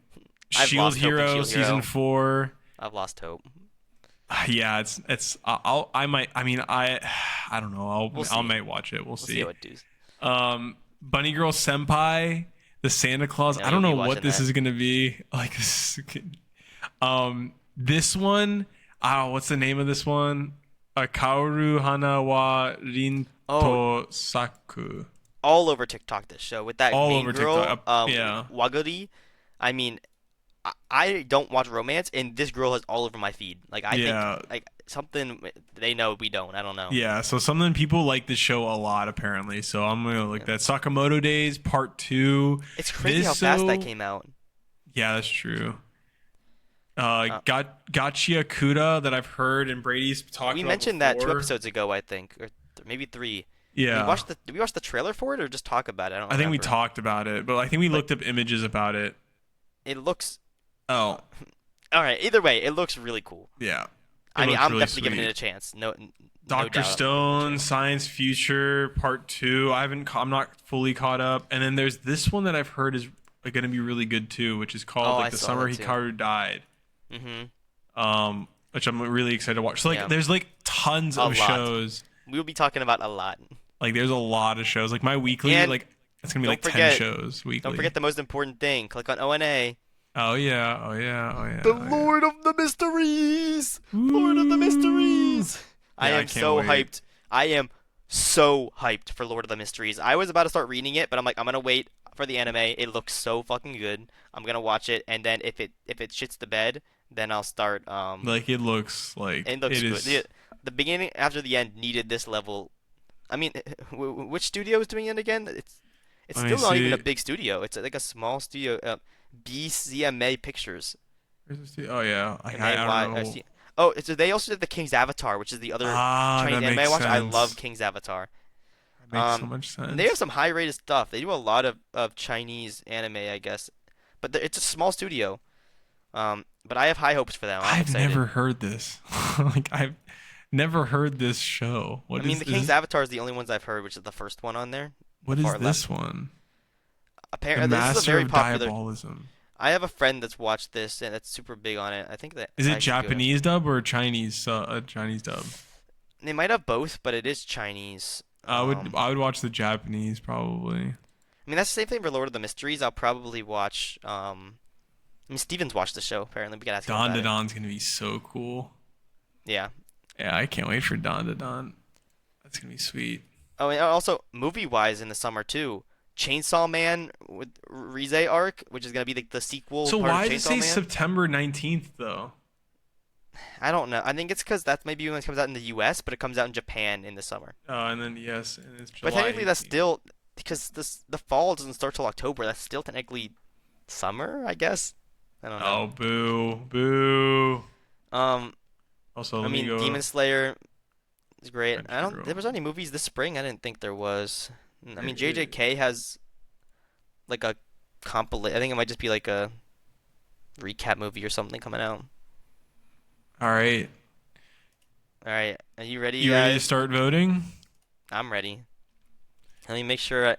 I've Shield lost hope in Hero Shield season Hero. 4. I've lost hope. Yeah, it's I don't know. We'll I see. might watch it. We'll We'll see. see how it does. Bunny Girl Senpai, the Santa Claus. No, I don't you'll know be what watching this that. is gonna be. Like this one. What's the name of this one? Kaoru Hana wa Rinto Saku. All over TikTok this show with that All main over girl, TikTok, yeah. Waguri. I mean, I don't watch romance, and this girl is all over my feed. Like I Yeah. think like something they know we don't. I don't know. Yeah, so something people like this show a lot apparently. So I'm gonna look that Sakamoto Days Part 2. It's crazy This how fast that show- came out. Yeah, that's true. Gachia Kuda that I've heard and Brady's talked We about mentioned that 2 before. episodes ago, I think, or maybe 3. Yeah. Did we watch the trailer for it or just talk about it? I think we remember. talked about it, but I think we looked up images about it. It looks Oh, all right. Either way, it looks really cool. yeah. It I mean, looks I'm really definitely giving it sweet. a chance. No, no Doctor doubt, I'm gonna give it a Stone, chance. Science Future Part 2. I'm not fully caught up. And then there's this one that I've heard is going to be really good too, which is called Oh, like I The saw Summer that too. Hikaru Died. Mhm. Which I'm really excited to watch. So like Yeah, there's like tons a of lot. shows. We'll be talking about a lot. Like there's a lot of shows. Like my weekly, And like it's gonna be don't like 10 forget, shows don't weekly. forget the most important thing. Click on ONA. Oh yeah, oh yeah, oh The yeah, oh yeah. Lord of the Mysteries! Lord of the Ooh. Mysteries! I Yeah, I am can't so wait. hyped. I am so hyped for Lord of the Mysteries. I was about to start reading it, but I'm like, I'm gonna wait for the anime. It looks so fucking good. I'm gonna watch it, and then if it shits the bed, then I'll start. Like it looks like It looks it good. is. The beginning after the end needed this level. I mean, which studio is doing it again? It's Let me still not even a see. big studio. It's like a small studio. BCMA Pictures. Oh yeah, M I A don't Y. know. Oh, so they also did the King's Avatar, which is the other Ah, Chinese that anime I makes watch. I love sense. King's Avatar. That makes so much And they have sense. some high-rated stuff. They do a lot of Chinese anime, I guess, but it's a small studio. But I have high hopes for them. I'm I've excited. never heard this. Like I've never heard this show. I mean, the King's Avatar is the only ones I've heard, which is the first one on there, the what is far this left. one? The Apparently, this is a Master very of popular. Diabolism. I have a friend that's watched this and that's super big on it. I think that Is it I should go. Japanese dub or Chinese Chinese dub? They might have both, but it is Chinese. I would watch the Japanese probably. I mean, that's the same thing for Lord of the Mysteries. I'll probably watch. I mean, Steven's watched the show. Apparently, we gotta ask him Don about to it. Don's gonna be so cool. Yeah. Yeah, I can't wait for Don to Don. That's gonna be sweet. Oh, and also movie-wise in the summer too. Chainsaw Man with Rize arc, which is gonna be the sequel So part of why does it Chainsaw say Man. September 19th though? I don't know. I think it's because that's maybe when it comes out in the U.S., but it comes out in Japan in the summer. And then yes, and it's But July technically, that's 18th. still because the fall doesn't start till October. That's still technically summer, I guess. I don't know. Oh, boo, boo. Um, Also, I let me mean, go Demon Slayer is great. I don't. There Crunchyroll. was any movies this spring? I didn't think there was. I There mean, is. JJK has like a compilation. I think it might just be like a recap movie or something coming out. All right, All right, are you ready, you ready to guys? start voting? I'm ready. Let me make sure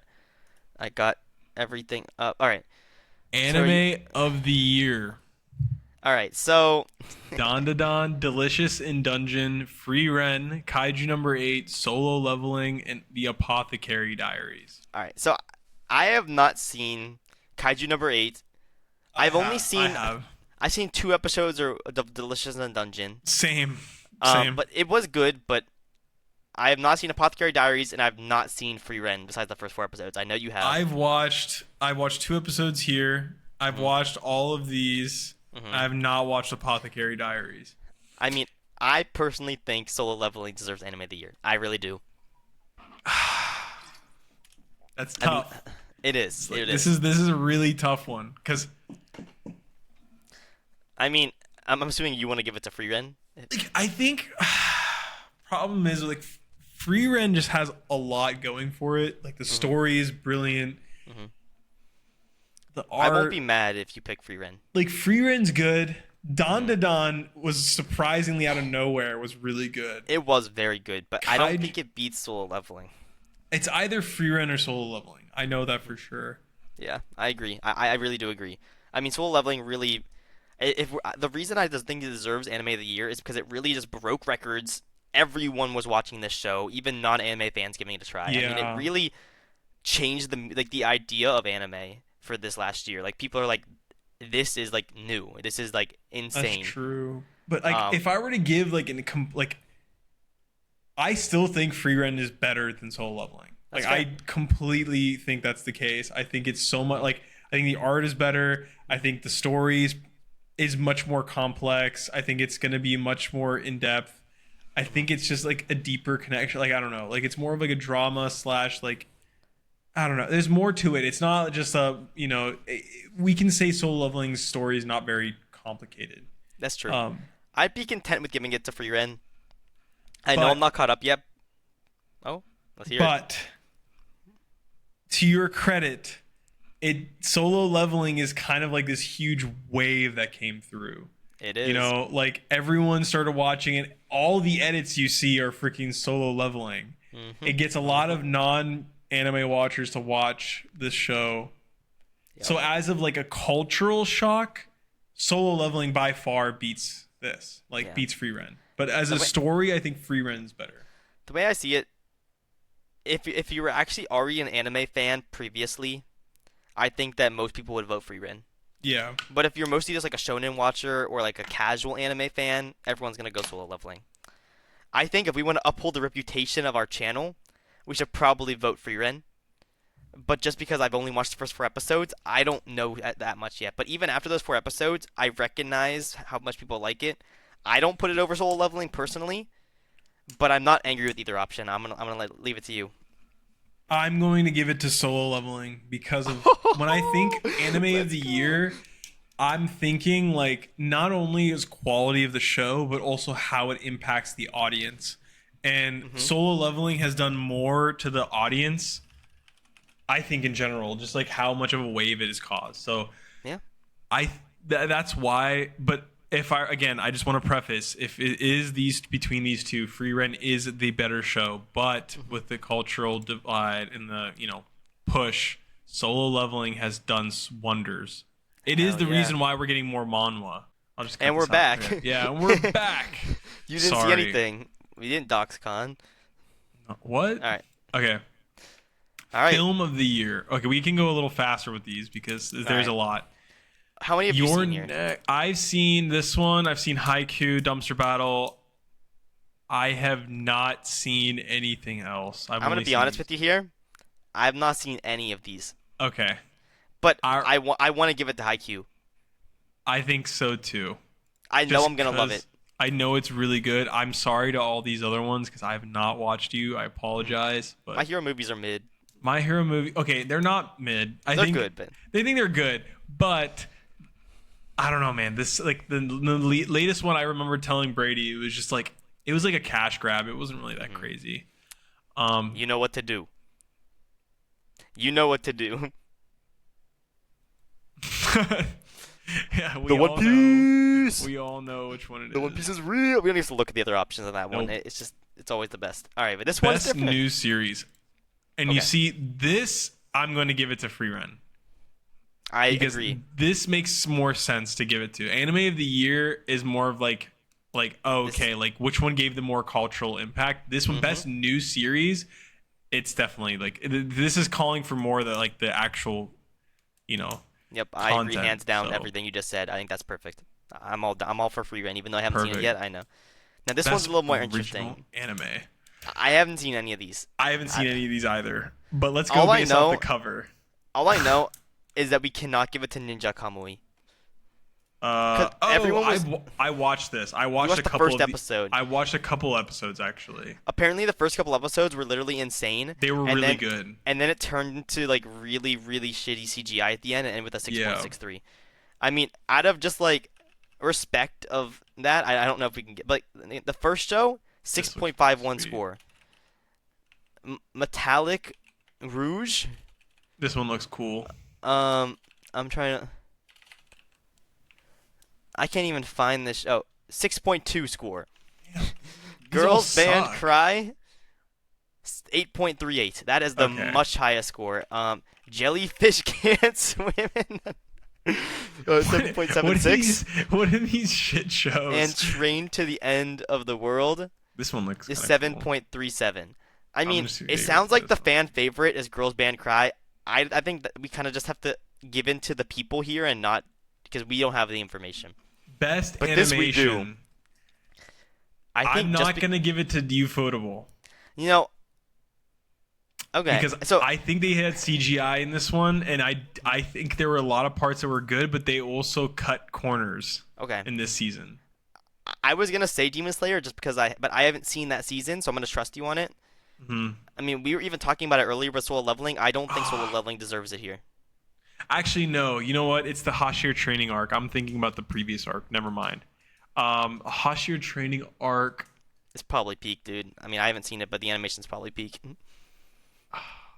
I got everything up. All right. So Anime of the year: all right. So Don to Don, Delicious in Dungeon, Free Ren, Kaiju Number 8, Solo Leveling, and The Apothecary Diaries. all right. So I have not seen Kaiju number 8. I've only I seen have. I've seen 2 episodes of Delicious in the Dungeon. Same. Same. But it was good. But I have not seen Apothecary Diaries, and I've not seen Free Ren besides the first 4 episodes. I know you have. I've watched 2 episodes here. I've watched all of these. Mhm. I have not watched Apothecary Diaries. I mean, I personally think Solo Leveling deserves Anime of the Year. I really do. That's I mean, tough. it is. Like, It this is. is a really tough one because I mean, I'm assuming you want to give it to Free Ren. like, I think problem is like Free Ren just has a lot going for it. Like the story is brilliant. Mhm. The I won't art, be mad if you pick Free Ren. like Free Ren's good. Don to Don was surprisingly out of nowhere. Was really good. It was very good, but I don't Kaiju- think it beats Solo Leveling. It's either Free Ren or Solo Leveling. I know that for sure. Yeah, I agree. I really do agree. I mean, Solo Leveling really. If the reason I just think it deserves Anime of the Year is because it really just broke records. Everyone was watching this show, even non-anime fans giving it a try. I mean, Yeah. it really changed the idea of anime for this last year. Like people are like, this is like new. This is like That's insane. true. But like, Um, if I were to give like like, I still think Free Ren is better than Solo Leveling. Like, That's I fair. completely think that's the case. I think it's so much like I think the art is better. I think the stories is much more complex. I think it's gonna be much more in depth. I think it's just like a deeper connection. Like I don't know. Like it's more of like a drama slash like I don't know. There's more to it. It's not just we can say Solo Leveling's story is not very complicated. That's true. Um, I'd be content with giving it to Free Ren. I know But- I'm not caught up yet. Oh, let's hear it. but to your credit, Solo Leveling is kind of like this huge wave that came through. It is. You know, like everyone started watching it. All the edits you see are freaking Solo Leveling. It gets a lot of non-anime watchers to watch this show. Yep. So as of like a cultural shock, Solo Leveling by far beats this. Like beats Free Ren. But as a story, I think Free Ren's better. The way I see it, if you were actually already an anime fan previously, I think that most people would vote Free Ren. Yeah. But if you're mostly just like a shonen watcher or like a casual anime fan, everyone's gonna go Solo Leveling. I think if we want to uphold the reputation of our channel, we should probably vote Free Ren. But just because I've only watched the first 4 episodes, I don't know that much yet. But even after those 4 episodes, I recognize how much people like it. I don't put it over Solo Leveling personally, but I'm not angry with either option. I'm gonna leave it to you. I'm going to give it to Solo Leveling because of when I think anime of the year, I'm thinking like not only is quality of the show, but also how it impacts the audience. And Solo Leveling has done more to the audience, I think, in general, just like how much of a wave it has caused. So yeah, that's why. But I just want to preface, if it is between these two, Free Ren is the better show. But with the cultural divide and the push, Solo Leveling has done wonders. It is the reason why we're getting more manhwa. And we're back. Yeah, and we're back. You didn't see anything. We didn't DoxCon. What? All right. Okay. All right. Film of the year. Okay, we can go a little faster with these because there's a lot. How many have you seen here? I've seen this one. I've seen Haikyuu, Dumpster Battle. I have not seen anything else. I'm going to be honest with you here. I have not seen any of these. Okay. But I want to give it to Haikyuu. I think so too. I know I'm going to love it. I know it's really good. I'm sorry to all these other ones because I have not watched you. I apologize. But My Hero movies are mid. My Hero movie. Okay, they're not mid. They're good, but they think they're good. But I don't know, man. This like the latest one I remember telling Brady. It was just like it was like a cash grab. It wasn't really that crazy. You know what to do. You know what to do. Yeah, the One Piece. We all know which one it is. The One Piece is real. We don't need to look at the other options on that one. It's always the best. All right, but this one's different. Best new series, and you see this. I'm going to give it to Free Ren. I agree. This makes more sense to give it to. Anime of the year is more of like which one gave the more cultural impact? This one, best new series. It's definitely like this is calling for more the actual, Yep, I agree hands down everything you just said. I think that's perfect. I'm all for Free Ren, even though I haven't seen it yet. I know. Now this one's a little more interesting. Anime. I haven't seen any of these. I haven't seen any of these either. But let's go based off the cover. All I know is that we cannot give it to Ninja Kamui. I watched this. I watched a couple the first episode. I watched a couple episodes actually. Apparently, the first couple episodes were literally insane. They were really good. And then it turned into like really, really shitty CGI at the end, and with a 6.63. I mean, out of just like respect of that, I don't know if we can get. But the first show, 6.51 score. Metallic Rouge. This one looks cool. I'm trying to. I can't even find this. 6.2 score. Yeah. Girls Band Cry, 8.38. That is the much higher score. Jellyfish Can't Swim. 7.76. What are these shit shows? And Train to the End of the World. This one looks. Is 7.37. I mean, it sounds like the fan favorite is Girls Band Cry. I think that we kind of just have to give in to the people here and not because we don't have the information. Best but animation. This we do. I'm not going to give it to Ufotable. Okay. Because I think they had CGI in this one, and I think there were a lot of parts that were good, but they also cut corners in this season. I was going to say Demon Slayer just because but I haven't seen that season, so I'm going to trust you on it. Mm-hmm. I mean, we were even talking about it earlier with Solo Leveling. I don't think Solo Leveling deserves it here. Actually, no. You know what? It's the Hashir training arc. I'm thinking about the previous arc. Never mind. Hashir training arc. It's probably peak, dude. I mean, I haven't seen it, but the animation's probably peak.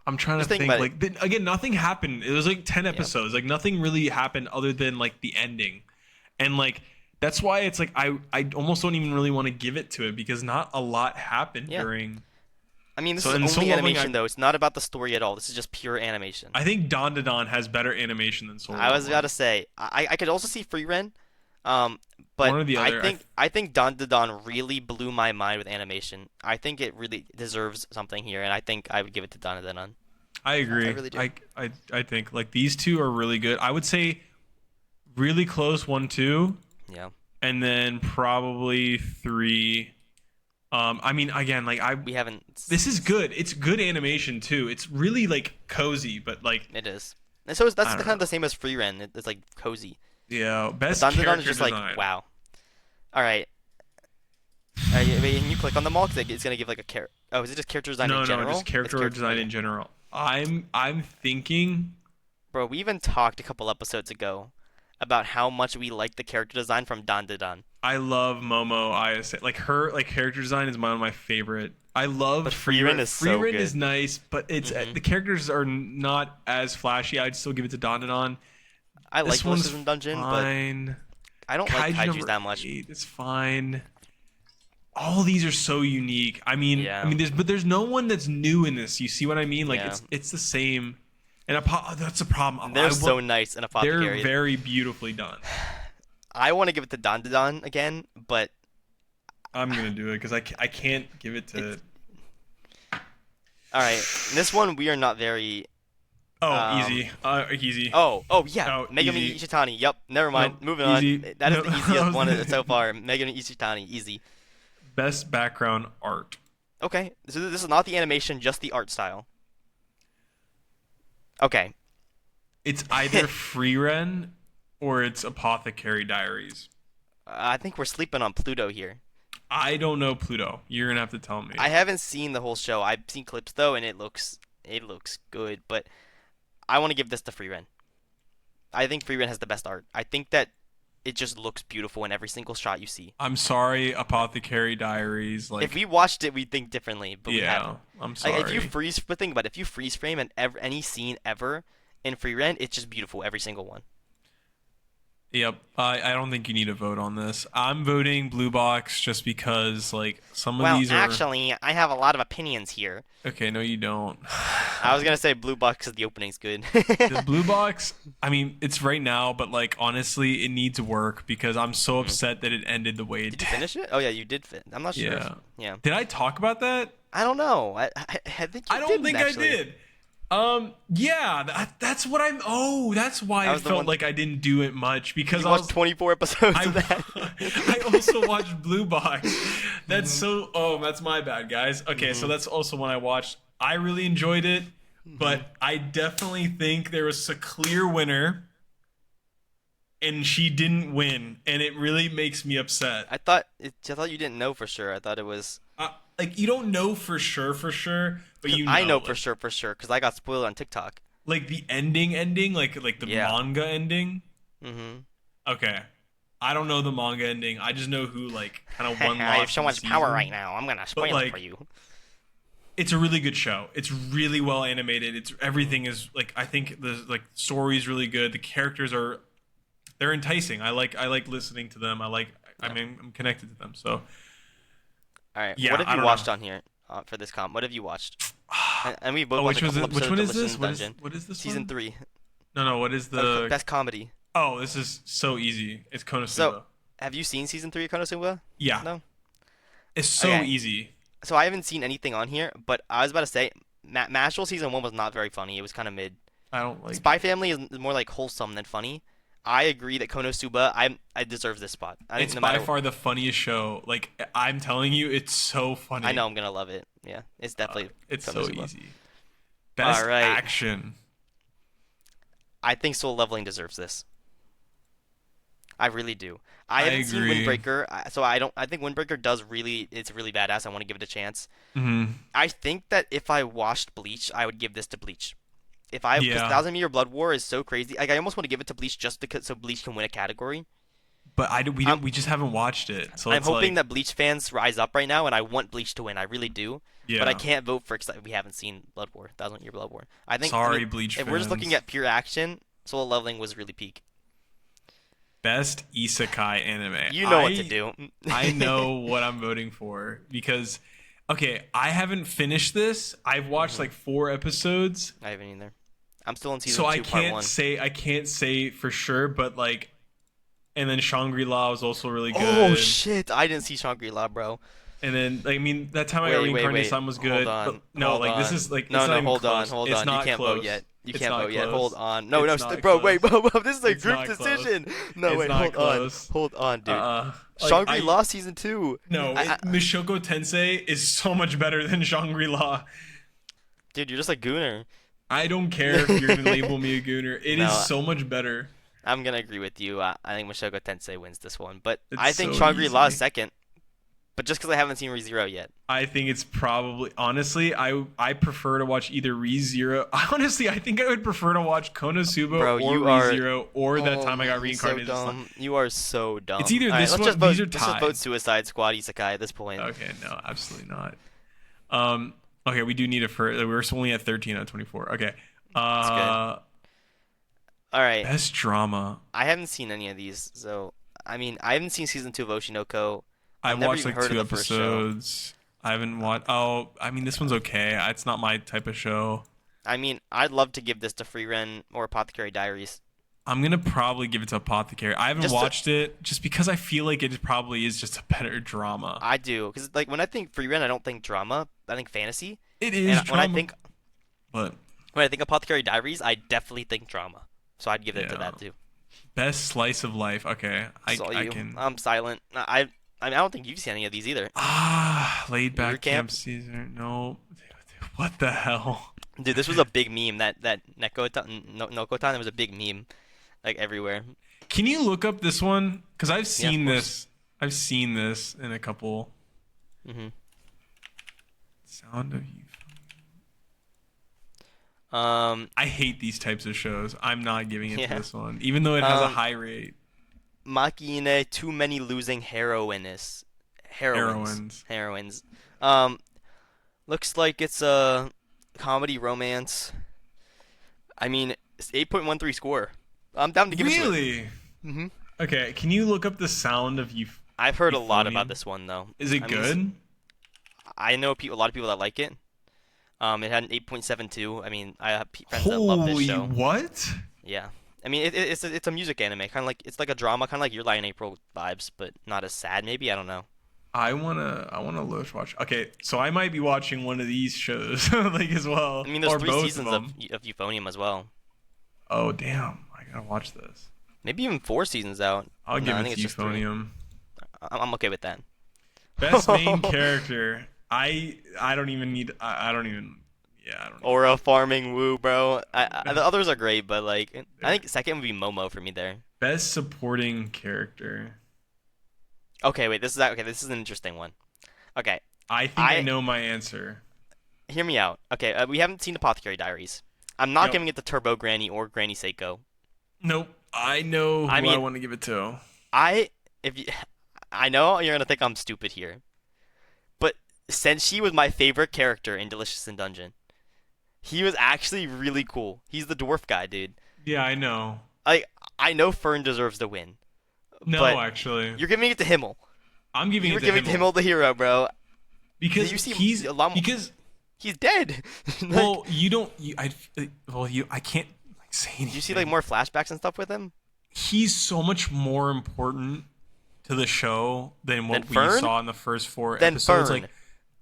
I'm trying to think. Like again, nothing happened. It was like 10 episodes. Like nothing really happened other than like the ending, and like That's why it's like I almost don't even really want to give it to it because not a lot happened Yeah. during. I mean, this So is in Solo only Leveling, animation though. It's not about the story at all. This is just pure animation. I think Don has better animation than Solo I was about Leveling. to say I could also see Free Ren, but One or the other. I think Don really blew my mind with animation. I think it really deserves something here, and I think I would give it to Don. I agree. I really do. I think like these two are really good. I would say really close 1, 2, Yeah, and then probably 3. I mean, again, like we haven't. this is good. It's good animation too. It's really like cozy, but like It is. And so that's I don't kind of the same as Free Ren. It's like cozy. yeah, But best Don character is just design. like wow. All right. Can you click on them all? Because it's gonna give like a character. Oh, is it just character design in No, general? just character design in general. I'm thinking. Bro, we even talked a couple episodes ago about how much we like the character design from Don. I love Momo Ayase. Like her like character design is one of my favorite. I love But Frieren is so Frieren good. is nice, but it's Mhm. the characters are not as flashy. I'd still give it to Don. I like This one's Voices in Dungeon, fine. but I don't like Kaiju Kaiju's number that much. 8 is fine. All these are so unique. Yeah. There's no one that's new in this. You see what I mean? Like Yeah. it's the same. And that's a problem. They're so nice in They're Apothecary. very beautifully done. I want to give it to Don again, but I'm gonna do it because I can't give it to. all right, this one we are not very. Easy. Easy. Oh yeah, Oh, Megami easy. Ishitani. Yep, never mind. Nope, Moving on. easy. That is No, the easiest one I was- so far. Megami Ishitani, easy. Best background art. Okay, so this is not the animation, just the art style. Okay, It's either Frieren or it's Apothecary Diaries. I think we're sleeping on Pluto here. I don't know Pluto. You're gonna have to tell me. I haven't seen the whole show. I've seen clips though, and it looks good. But I want to give this to Free Ren. I think Free Ren has the best art. I think that it just looks beautiful in every single shot you see. I'm sorry, Apothecary Diaries. Like If we watched it, we'd think differently, but we yeah, haven't. I'm sorry. Like think about it. If you freeze frame and any scene ever in Free Ren, it's just beautiful, every single one. Yep. I don't think you need to vote on this. I'm voting Blue Box just because like some of Well, these are actually, I have a lot of opinions here. okay. No, you don't. I was gonna say Blue Box because the opening's good. The Blue Box. I mean, it's right now, but like honestly, it needs work because I'm so upset that it ended the way it Did you finish it? Oh yeah, you did. I'm not sure. Yeah. Yeah. Did I talk about that? I don't know. I think you I don't didn't, think actually. I did. Yeah, that's what I'm. Oh, that's why That I was the felt one- like I didn't do it much because You I watched was. 24 episodes I, of that. I also watched Blue Box. That's so. Oh, that's my bad, guys. Okay, so that's also one I watched. I really enjoyed it, but I definitely think there was a clear winner, and she didn't win, and it really makes me upset. I thought you didn't know for sure. I thought it was. Like you don't know for sure, but you know. I know like, for sure because I got spoiled on TikTok. Like the ending, like the Yeah. manga ending. Mm-hmm. Okay, I don't know the manga ending. I just know who like kind of won. I have lost so in the much power season. right now. I'm gonna spoil like, it for you. It's a really good show. It's really well animated. It's everything is like I think the like story is really good. The characters they're enticing. I like listening to them. I mean I'm connected to them. So All right. yeah, What I have you don't watched know. on here for this comp? What have you watched? And we both which watched a was couple it? Which one is episodes this? of What Dungeon. is this? Season one? 3. No. What is the? Best comedy. Oh, this is so easy. It's Konosuba. So, have you seen season 3 of Konosuba? Yeah, No. it's so Okay. easy. So I haven't seen anything on here, but I was about to say, Mashal season 1 was not very funny. It was kind of mid. I don't like. Spy Family is more like wholesome than funny. I agree that Konosuba, I deserves this spot. I think It's no by matter, far the funniest show. Like I'm telling you, it's so funny. I know I'm gonna love it. Yeah, it's definitely. It's so Konosuba. easy. Best All right. action. I think Soul Leveling deserves this. I really do. I haven't seen agree. Windbreaker, so I don't. I think Windbreaker it's really badass. I want to give it a chance. Hmm. I think that if I watched Bleach, I would give this to Bleach. If I, because Yeah. 1,000 Meter Blood War is so crazy. Like I almost want to give it to Bleach just because so Bleach can win a category. But we just haven't watched it. So I'm it's hoping like, that Bleach fans rise up right now, and I want Bleach to win. I really do. yeah. But I can't vote for because we haven't seen Blood War, 1,000 Year Blood War. I think. Sorry, I mean, Bleach if we're just looking fans. at pure action, Soul Leveling was really peak. Best isekai anime. You know what to do. I know what I'm voting for because, okay, I haven't finished this. I've watched like 4 episodes. I haven't either. I'm still in season So 2, part 1. I can't say for sure, but like, and then Shangri-La was also really good. Oh shit! I didn't see Shangri-La, bro. And then, like, I mean, that time I got Reincarnate-san was good. Hold on. But no, like, this is like, No, it's not even hold on, close. hold It's on. not You can't close. vote yet. You It's can't not vote yet. close. Hold on. No, It's no, not bro, close. wait. This is a It's group not close. decision. No, It's wait, not hold close. on. Hold on, dude. Like, Shangri-La season 2. No, Mishoko Tensei is so much better than Shangri-La. Dude, you're just a gooner. I don't care if you're gonna label me a gooner. It is so much better. I'm gonna agree with you. I think Mashoko Tensei wins this one, but It's I think so Shangri-La is easy. second. But just because I haven't seen ReZero yet. I think it's probably honestly I prefer to watch either ReZero. Honestly, I think I would prefer to watch Konosuba Bro, or you are- ReZero or that time I got you're reincarnated. So dumb. You are so dumb. It's either All right, this let's one. just vote, These are let's just tied. vote Suicide Squad Isekai at this point. Okay, no, absolutely not. Okay, we do need a first. We're only at 13 out of 24. Okay. All right. Best drama. I haven't seen any of these, so I mean, I haven't seen season 2 of Oshinoko. I've never watched even like heard 2 of the first show. episodes. I haven't watched. Oh, I mean, this one's okay. It's not my type of show. I mean, I'd love to give this to Free Ren or Apothecary Diaries. I'm gonna probably give it to Apothecary. I haven't watched it just because I feel like it probably is just a better drama. I do, because like when I think Free Ren, I don't think drama. I think fantasy. It is And drama. when I think Apothecary Diaries, I definitely think drama. So I'd give it to that too. Best slice of life. Okay, I can. I'm silent. I don't think you've seen any of these either. Laid back Your camp camp? Caesar. No, what the hell? Dude, this was a big meme. That Nokotan was a big meme, like everywhere. Can you look up this one? Because I've seen of course. this. I've seen this in a couple. Sound of You. I hate these types of shows. I'm not giving it to this one, even though it has a high rate. Makine, too many losing heroines. Heroines. Looks like it's a comedy romance. I mean, it's 8.13 score. I'm down to give it to it. Really? Okay, can you look up the Sound of You? I've heard a lot Euphonium? about this one though. Is it good? I know a lot of people that like it. It had an 8.72. I mean, I have friends that love this show. What? Yeah. I mean, it's a music anime, kind of like it's like a drama, kind of like Your Lie in April vibes, but not as sad. Maybe, I don't know. I wanna watch. Okay, so I might be watching one of these shows like as well. I mean, there's or 3 both seasons of of them. Euphonium as well. Oh damn! I gotta watch this. Maybe even 4 seasons out. I'll No, give I it think to it's just 3. Euphonium. I'm okay with that. Best main character. I don't even need. I don't even. Yeah, I don't. Or a farming woo, bro. The others are great, but like I think second would be Momo for me there. Best supporting character. Okay, wait. This is an interesting one. Okay, I think I know my answer. hear me out. Okay, we haven't seen Apothecary Diaries. I'm not Yep. giving it to Turbo Granny or Granny Seiko. Nope. I know who I mean- want to give it to. I know you're gonna think I'm stupid here, but Senshi was my favorite character in Delicious in Dungeon. He was actually really cool. He's the dwarf guy, dude. Yeah, I know. I know Fern deserves the win. No, but actually, you're giving it to Himmel. I'm giving You it were to giving Himmel. Himmel the hero, bro. Because You see he's a lot more- because He's dead. well, you don't. I can't say anything. Did you see like more flashbacks and stuff with him? He's so much more important to the show than what Than we Fern? saw in the first 4 Than episodes. Fern. Like,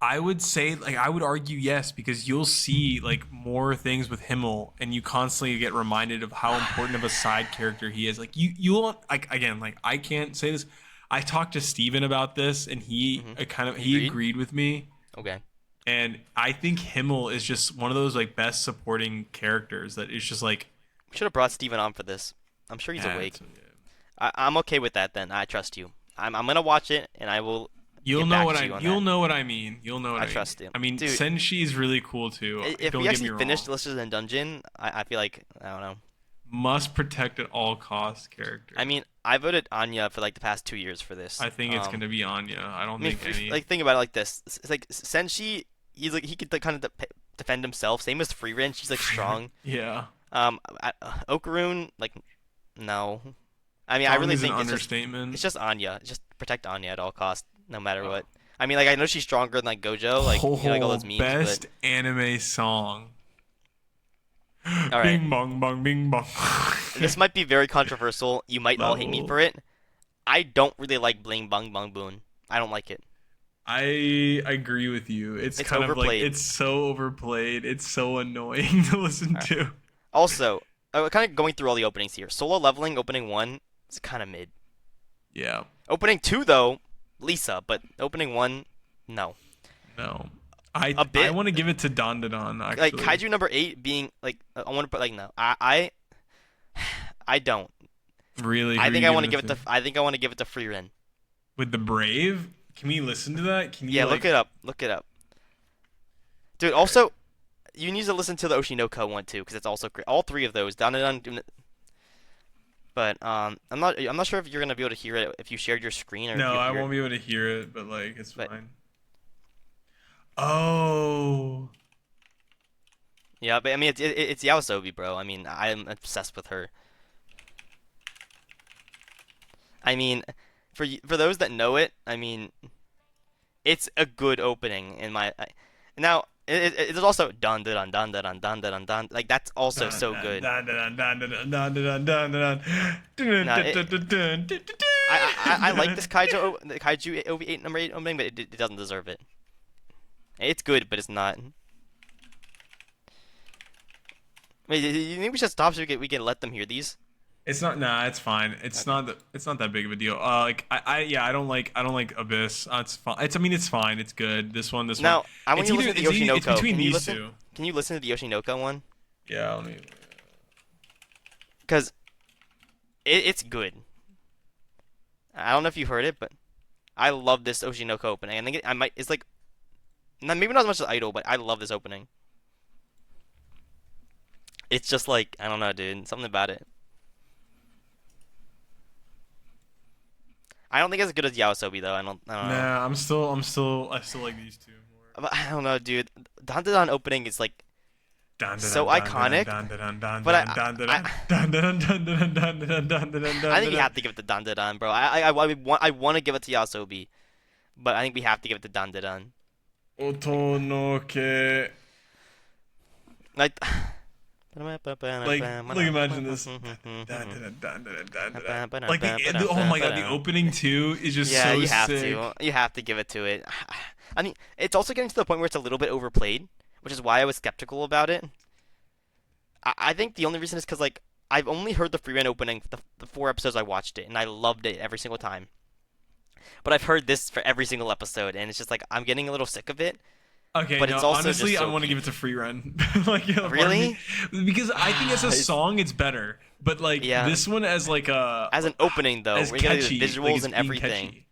I would say, like, I would argue yes, because you'll see like more things with Himmel, and you constantly get reminded of how important of a side character he is. Like, you'll like again, like I can't say this. I talked to Steven about this, and he he agreed with me. Okay. And I think Himmel is just one of those like best supporting characters that is just like. We should have brought Steven on for this. I'm sure he's awake. I'm okay with that then. I trust you. I'm gonna watch it and I will. You'll get know back what to you on you'll that. know what I mean. You'll know what I mean. trust you. I mean, Dude, Senshi is really cool too. If Don't we get actually me finished wrong. Delicious in Dungeon, I feel like I don't know. Must protect at all costs character. I mean, I voted Anya for like the past 2 years for this. I think it's gonna be Anya. I don't I mean, think any. like think about it like this. It's like Senshi, he's like he could like, kind of defend himself. Same as Free Ren, she's like strong. Yeah. Okarun, like no. I mean, I Song really is an think understatement. it's just Anya. Just protect Anya at all costs, no matter what. I mean, like I know she's stronger than like Gojo, like like all those memes, but Best anime song. all right. Bing bong bong bing bong. This might be very controversial. You might all hate me Level. for it. I don't really like Bling Bong Bong Boon. I don't like it. I agree with you. It's It's kind of like overplayed. it's so overplayed. It's so annoying to listen All right. to. Also, kind of going through all the openings here. Solo Leveling opening 1 is kind of mid. Yeah. Opening 2 though, Lisa, but opening 1 no. No. A I bit want to give it to Don like actually. Kaiju number 8 being like I want to put like no. I don't. Really? Who I are think you I want giving to give it it to I think I want to give it to Free Ren. with the Brave? Can we listen to that? Can you Yeah, like look it up. Look it up. Dude, also you need to listen to the Oshinoko one too cuz it's also great. All three of those. But I'm not sure if you're going to be able to hear it if you shared your screen or if No, you I hear it. won't be able to hear it, but like it's But fine. Oh. yeah, but I mean it's Yaosobi, bro. I mean, I'm obsessed with her. I mean, for those that know it, I mean, it's a good opening in my. Now it is also dun dun dun dun dun dun dun dun. Like that's also Dun, so dun, good. dun, dun, dun, dun, dun, dun, dun, dun, dun, dun, No, dun, dun, dun, dun, dun, I like dun. this the Kaiju OV8 number 8 opening, but it doesn't deserve it. It's good, but it's not. Wait, you think we should stop so we can let them hear these? It's not. Nah, it's fine. Okay. It's not that big of a deal. Like yeah, I don't like Abyss. It's fine. I mean, it's fine. It's good. This one. Now, I want It's you to either listen to the it's Yoshinoko. between Can you these listen? two. Can you listen to the Yoshinoko one? Yeah. Let me. Because it's good. I don't know if you heard it, but I love this Oshinoko opening. I think I might. It's like maybe not as much as Idol, but I love this opening. It's just like I don't know, dude. Something about it. I don't think it's as good as Yaosobi though. I don't know. Nah, I still like these two more. But I don't know, dude. Dandadan opening is like Dun, so dun, dun, dun, iconic. dun, dun, dun, But dun, dun, dun, dun, dun, dun, dun, dun, dun, dun, dun, I dun, think you dun. have to give it to Dandadan, bro. I want to give it to Yaosobi, but I think we have to give it to Dandadan. Oto no ke. Like, Like imagine this. Dun, dun, dun, dun, dun, dun, dun. Like oh my god, the opening too is just yeah, so you have sick. to. You have to give it to it. I mean, it's also getting to the point where it's a little bit overplayed, which is why I was skeptical about it. I think the only reason is because like I've only heard the free run opening the 4 episodes I watched it, and I loved it every single time. But I've heard this for every single episode, and it's just like I'm getting a little sick of it. Okay, But no, it's also honestly, just I so want to give it to Free Run. Like, yeah, part of Really? me- because I think as a It's- song, it's better. But like Yeah. this one as like a As an opening though, as we're gonna do catchy, the like visuals it's and being everything. catchy.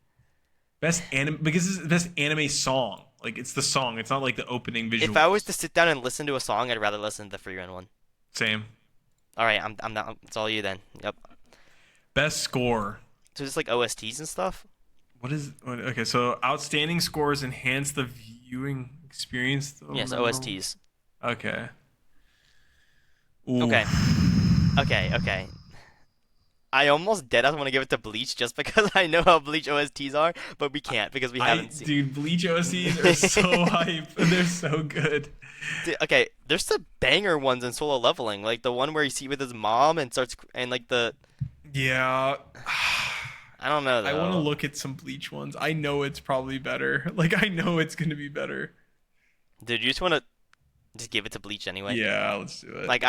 Best anime because this is the best anime song. Like it's the song. It's not like the opening visual. If I was to sit down and listen to a song, I'd rather listen to the free run one. Same. All right, I'm not. It's all you then. Yep. Best score. So just like OSTs and stuff. Okay, so outstanding scores enhance the viewing experience. Yes, overall. OSTs. Okay. Ooh. Okay. Okay. I almost dead ass want to give it to Bleach just because I know how Bleach OSTs are, but we can't because we haven't seen. Dude, Bleach OSTs are so hype. They're so good. Okay, there's the banger ones in Solo Leveling, like the one where you see with his mom and starts and like the Yeah. I don't know I want to though. look at some Bleach ones. I know it's probably better. Like I know it's gonna be better. Dude, you just want to just give it to Bleach anyway. Yeah, let's do it. Like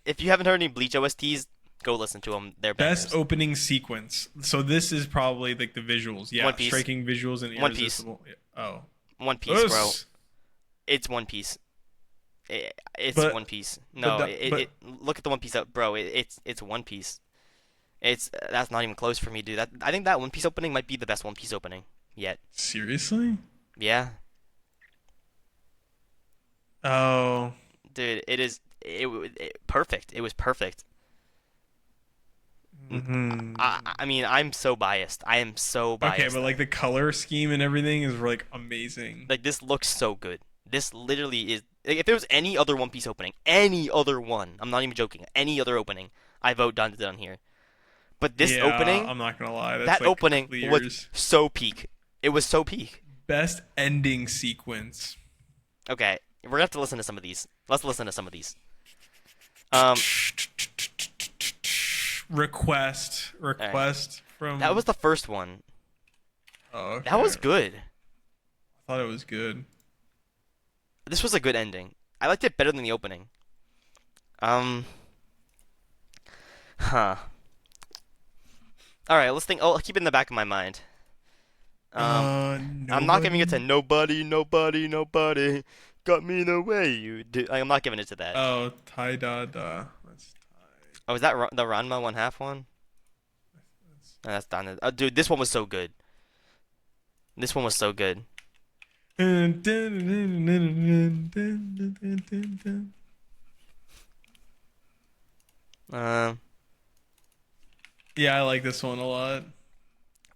if you haven't heard any Bleach OSTs, go listen to them. They're Best bangers. opening sequence. So this is probably like the visuals. Yeah, One Piece. striking visuals and One Piece. irresistible. Oh. One Piece, bro. Us. It's One Piece. It's But- One Piece. No, but- look at the One Piece up, bro. It's One Piece. That's not even close for me, dude. I think that One Piece opening might be the best One Piece opening yet. Seriously? Yeah, Oh. dude. Perfect. It was perfect. Mhm. I mean, I'm so biased. I am so biased. Okay, but like the color scheme and everything is like amazing. Like this looks so good. This literally is. Like, if there was any other One Piece opening, any other one, I'm not even joking. Any other opening, I vote Dun Dun here. But this Yeah, opening, I'm not gonna lie. That's that like opening was clears. so peak. It was so peak. Best ending sequence. Okay, we're gonna have to listen to some of these. Let's listen to some of these. Um, Request. all right. Request from. That was the first one. Oh, okay. That was good. I thought it was good. This was a good ending. I liked it better than the opening. Um, huh. All right, let's think. Oh, I'll keep it in the back of my mind. I'm not giving it to Nobody. nobody, nobody, nobody. Got me the way you do. I'm not giving it to that. Oh, Tai Da Da. Oh, is that the Ranma 1/2 one? No, that's done. Oh, dude, this one was so good. This one was so good. Um, Yeah, I like this one a lot.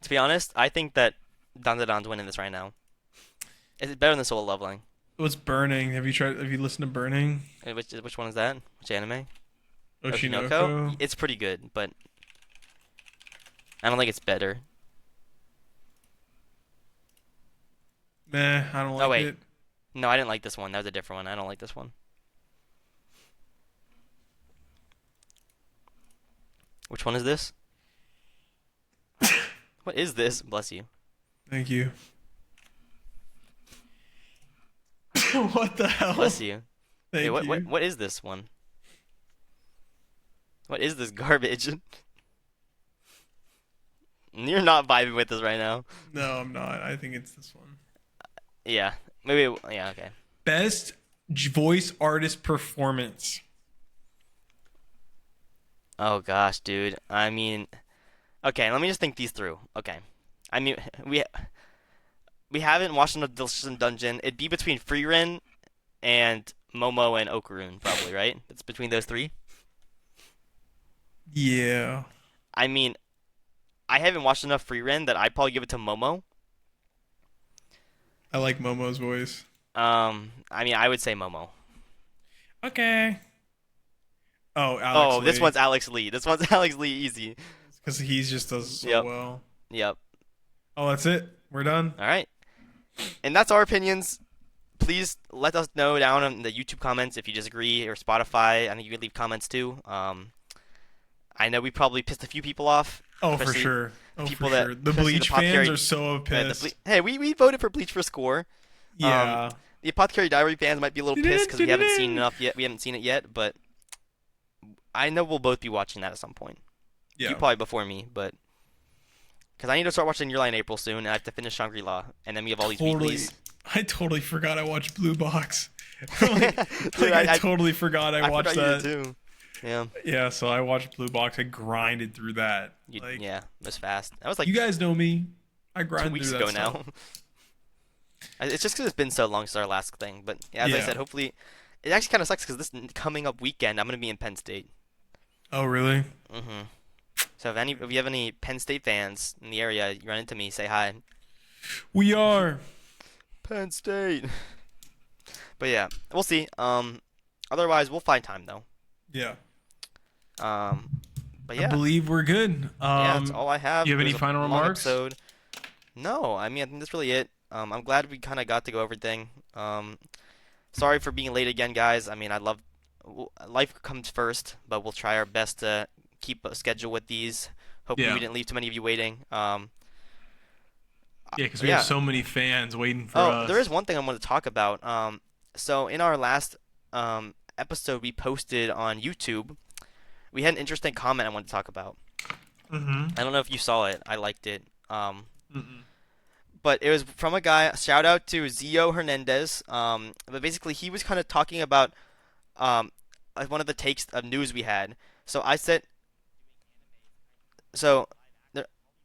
to be honest, I think that Dandadan's winning this right now. It's better than Solo Leveling. What's Burning? Have you tried? Have you listened to Burning? Which one is that? Which anime? Oshinoko. It's pretty good, but I don't think it's better. Meh, I don't Oh like wait, it. no, I didn't like this one. That was a different one. I don't like this one. Which one is this? What is this? Bless you. Thank you. What the hell? Bless you. Thank Hey, what you. what is this one? What is this garbage? You're not vibing with this right now. No, I'm not. I think it's this one. Yeah, maybe. Yeah, okay. Best voice artist performance. Oh gosh, dude. I mean, okay. Let me just think these through. Okay. I mean, we haven't watched the Delicious Dungeon. It'd be between Frieren and Momo and Okarun, probably, right? It's between those three. Yeah. I mean, I haven't watched enough Frieren that I'd probably give it to Momo. I like Momo's voice. I mean, I would say Momo. Okay. Oh, Alex Oh, this Lee. one's Alex Lee. This one's Alex Lee, easy. Because he just does so Yep. well. Yep. Oh, that's it. We're done. All right. And that's our opinions. Please let us know down in the YouTube comments if you disagree, or Spotify. I think you can leave comments too. I know we probably pissed a few people off. Oh, for Especially sure. Oh, for people that- sure. The especially the Bleach fans Apothecary- are so The pissed. Hey, we voted for Bleach for score. Yeah. The Apothecary Diary fans might be a little pissed because we haven't seen enough yet. We haven't seen it yet, but I know we'll both be watching that at some point. Yeah. You probably before me, but because I need to start watching Your Lie in April soon, and I have to finish Shangri-La, and then we have all these Totally. weeklies. I totally forgot I watched Blue Box. like, Dude, I totally forgot I watched forgot that. you did too. Yeah, Yeah, so I watched Blue Box. I grinded through that. Like, yeah, it was fast. That was like you guys know me. I grinded 2 weeks through ago that now. stuff. It's just because it's been so long since our last thing. But yeah, as I Yeah. said, hopefully, it actually kind of sucks because this coming up weekend, I'm gonna be in Penn State. Oh, really? So if you have any Penn State fans in the area, you run into me, say hi. We are. Penn State. But yeah, we'll see. Otherwise, we'll find time though. Yeah. But I yeah, believe we're good. yeah, that's all I have. you have It any was a final long remarks? Episode. No, I mean I think that's really it. I'm glad we kind of got to go everything. Sorry for being late again, guys. I mean, life comes first, but we'll try our best to keep a schedule with these. Hopefully, Yeah. we didn't leave too many of you waiting. Yeah, because we yeah. have so many fans waiting for Oh, us. there is one thing I want to talk about. So in our last episode we posted on YouTube, we had an interesting comment I wanted to talk about. Mm-hmm. I don't know if you saw it. I liked it. Mm-mm. But it was from a guy. Shout out to Zio Hernandez. But basically, he was kind of talking about like one of the takes of news we had. So I said,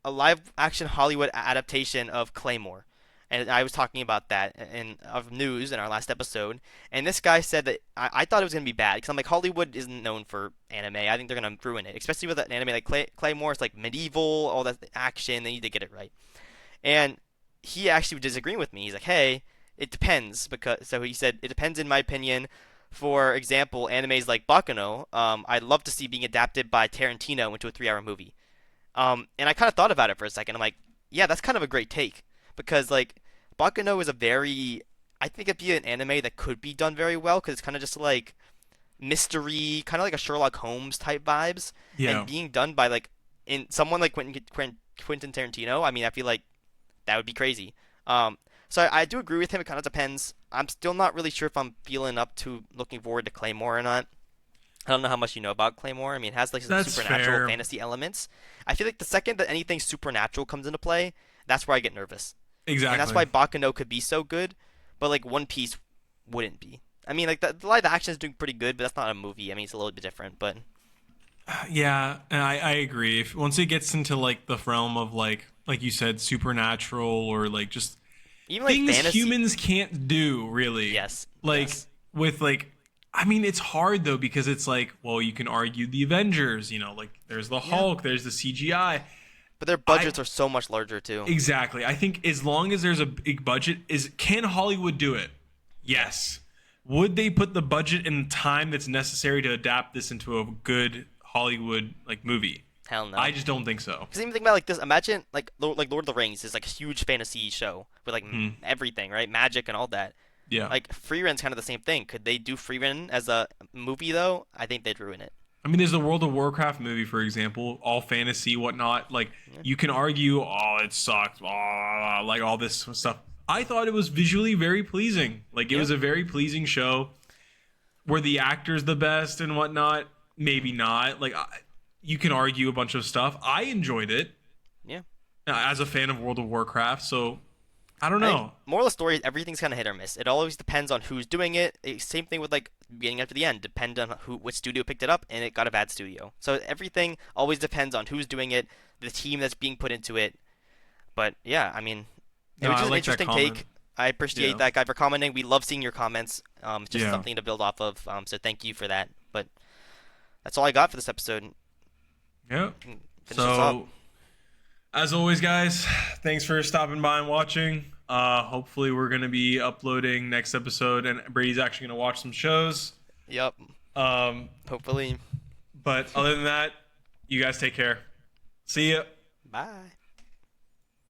a live action Hollywood adaptation of Claymore, and I was talking about that in of news in our last episode. And this guy said that I thought it was gonna be bad because I'm like, Hollywood isn't known for anime. I think they're gonna ruin it, especially with an anime like Claymore. It's like medieval, all that action. They need to get it right. And he actually was disagreeing with me. He's like, "Hey, it depends," because so he said it depends in my opinion. For example, animes like Baccano, I'd love to see being adapted by Tarantino into a 3-hour movie. And I kind of thought about it for a second. I'm like, yeah, that's kind of a great take because like Baccano is a very, I think it'd be an anime that could be done very well because it's kind of just like mystery, kind of like a Sherlock Holmes type vibes, Yeah. and being done by like in someone like Quentin Tarantino. I mean, I feel like that would be crazy. So I do agree with him. It kind of depends. I'm still not really sure if I'm feeling up to looking forward to Claymore or not. I don't know how much you know about Claymore. I mean, it has like some That's supernatural fair. fantasy elements. I feel like the second that anything supernatural comes into play, that's where I get nervous. And that's Exactly. why Baccano could be so good, but like One Piece wouldn't be. I mean, like the live action is doing pretty good, but that's not a movie. I mean, it's a little bit different, but Yeah, and I agree. If once it gets into like the realm of like you said, supernatural or like just even like things fantasy. humans can't do, really. Yes, Like yes. with like I mean it's hard though because it's like, well, you can argue the Avengers, like there's the Yeah. Hulk, there's the CGI. But their I budgets are so much larger too. exactly. I think as long as there's a big budget, is can Hollywood do it? Yes. Would they put the budget and time that's necessary to adapt this into a good Hollywood like movie? Hell no. I just don't think so. Because even think about like this. Imagine like Lord of the Rings is like a huge fantasy show with like Hmm. everything, right? Magic and all that. Yeah. Like Freeren's kind of the same thing. Could they do Freeren as a movie though? I think they'd ruin it. I mean, there's the World of Warcraft movie, for example, all fantasy, whatnot. Like, Yeah. you can argue, oh, it sucked, like all this stuff. I thought it was visually very pleasing. Like, it Yeah. was a very pleasing show. Were the actors the best and whatnot? Maybe not. Like, you can argue a bunch of stuff. I enjoyed it Yeah. as a fan of World of Warcraft, so I don't I think know. moral of the story, everything's kind of hit or miss. It always depends on who's doing it. Same thing with like beginning up to the end. Depend on which studio picked it up, and it got a bad studio. So everything always depends on who's doing it, the team that's being put into it. But yeah, I mean, it No, was I just an like that interesting comment. take. I appreciate Yeah. that guy for commenting. We love seeing your comments. It's just Yeah. something to build off of. So thank you for that. But that's all I got for this episode. Yeah. Finish this up. So, as always, guys, thanks for stopping by and watching. Hopefully, we're going to be uploading next episode, and Brady's actually going to watch some shows. Yep. Um, Hopefully. but other than that, you guys take care. See ya. Bye.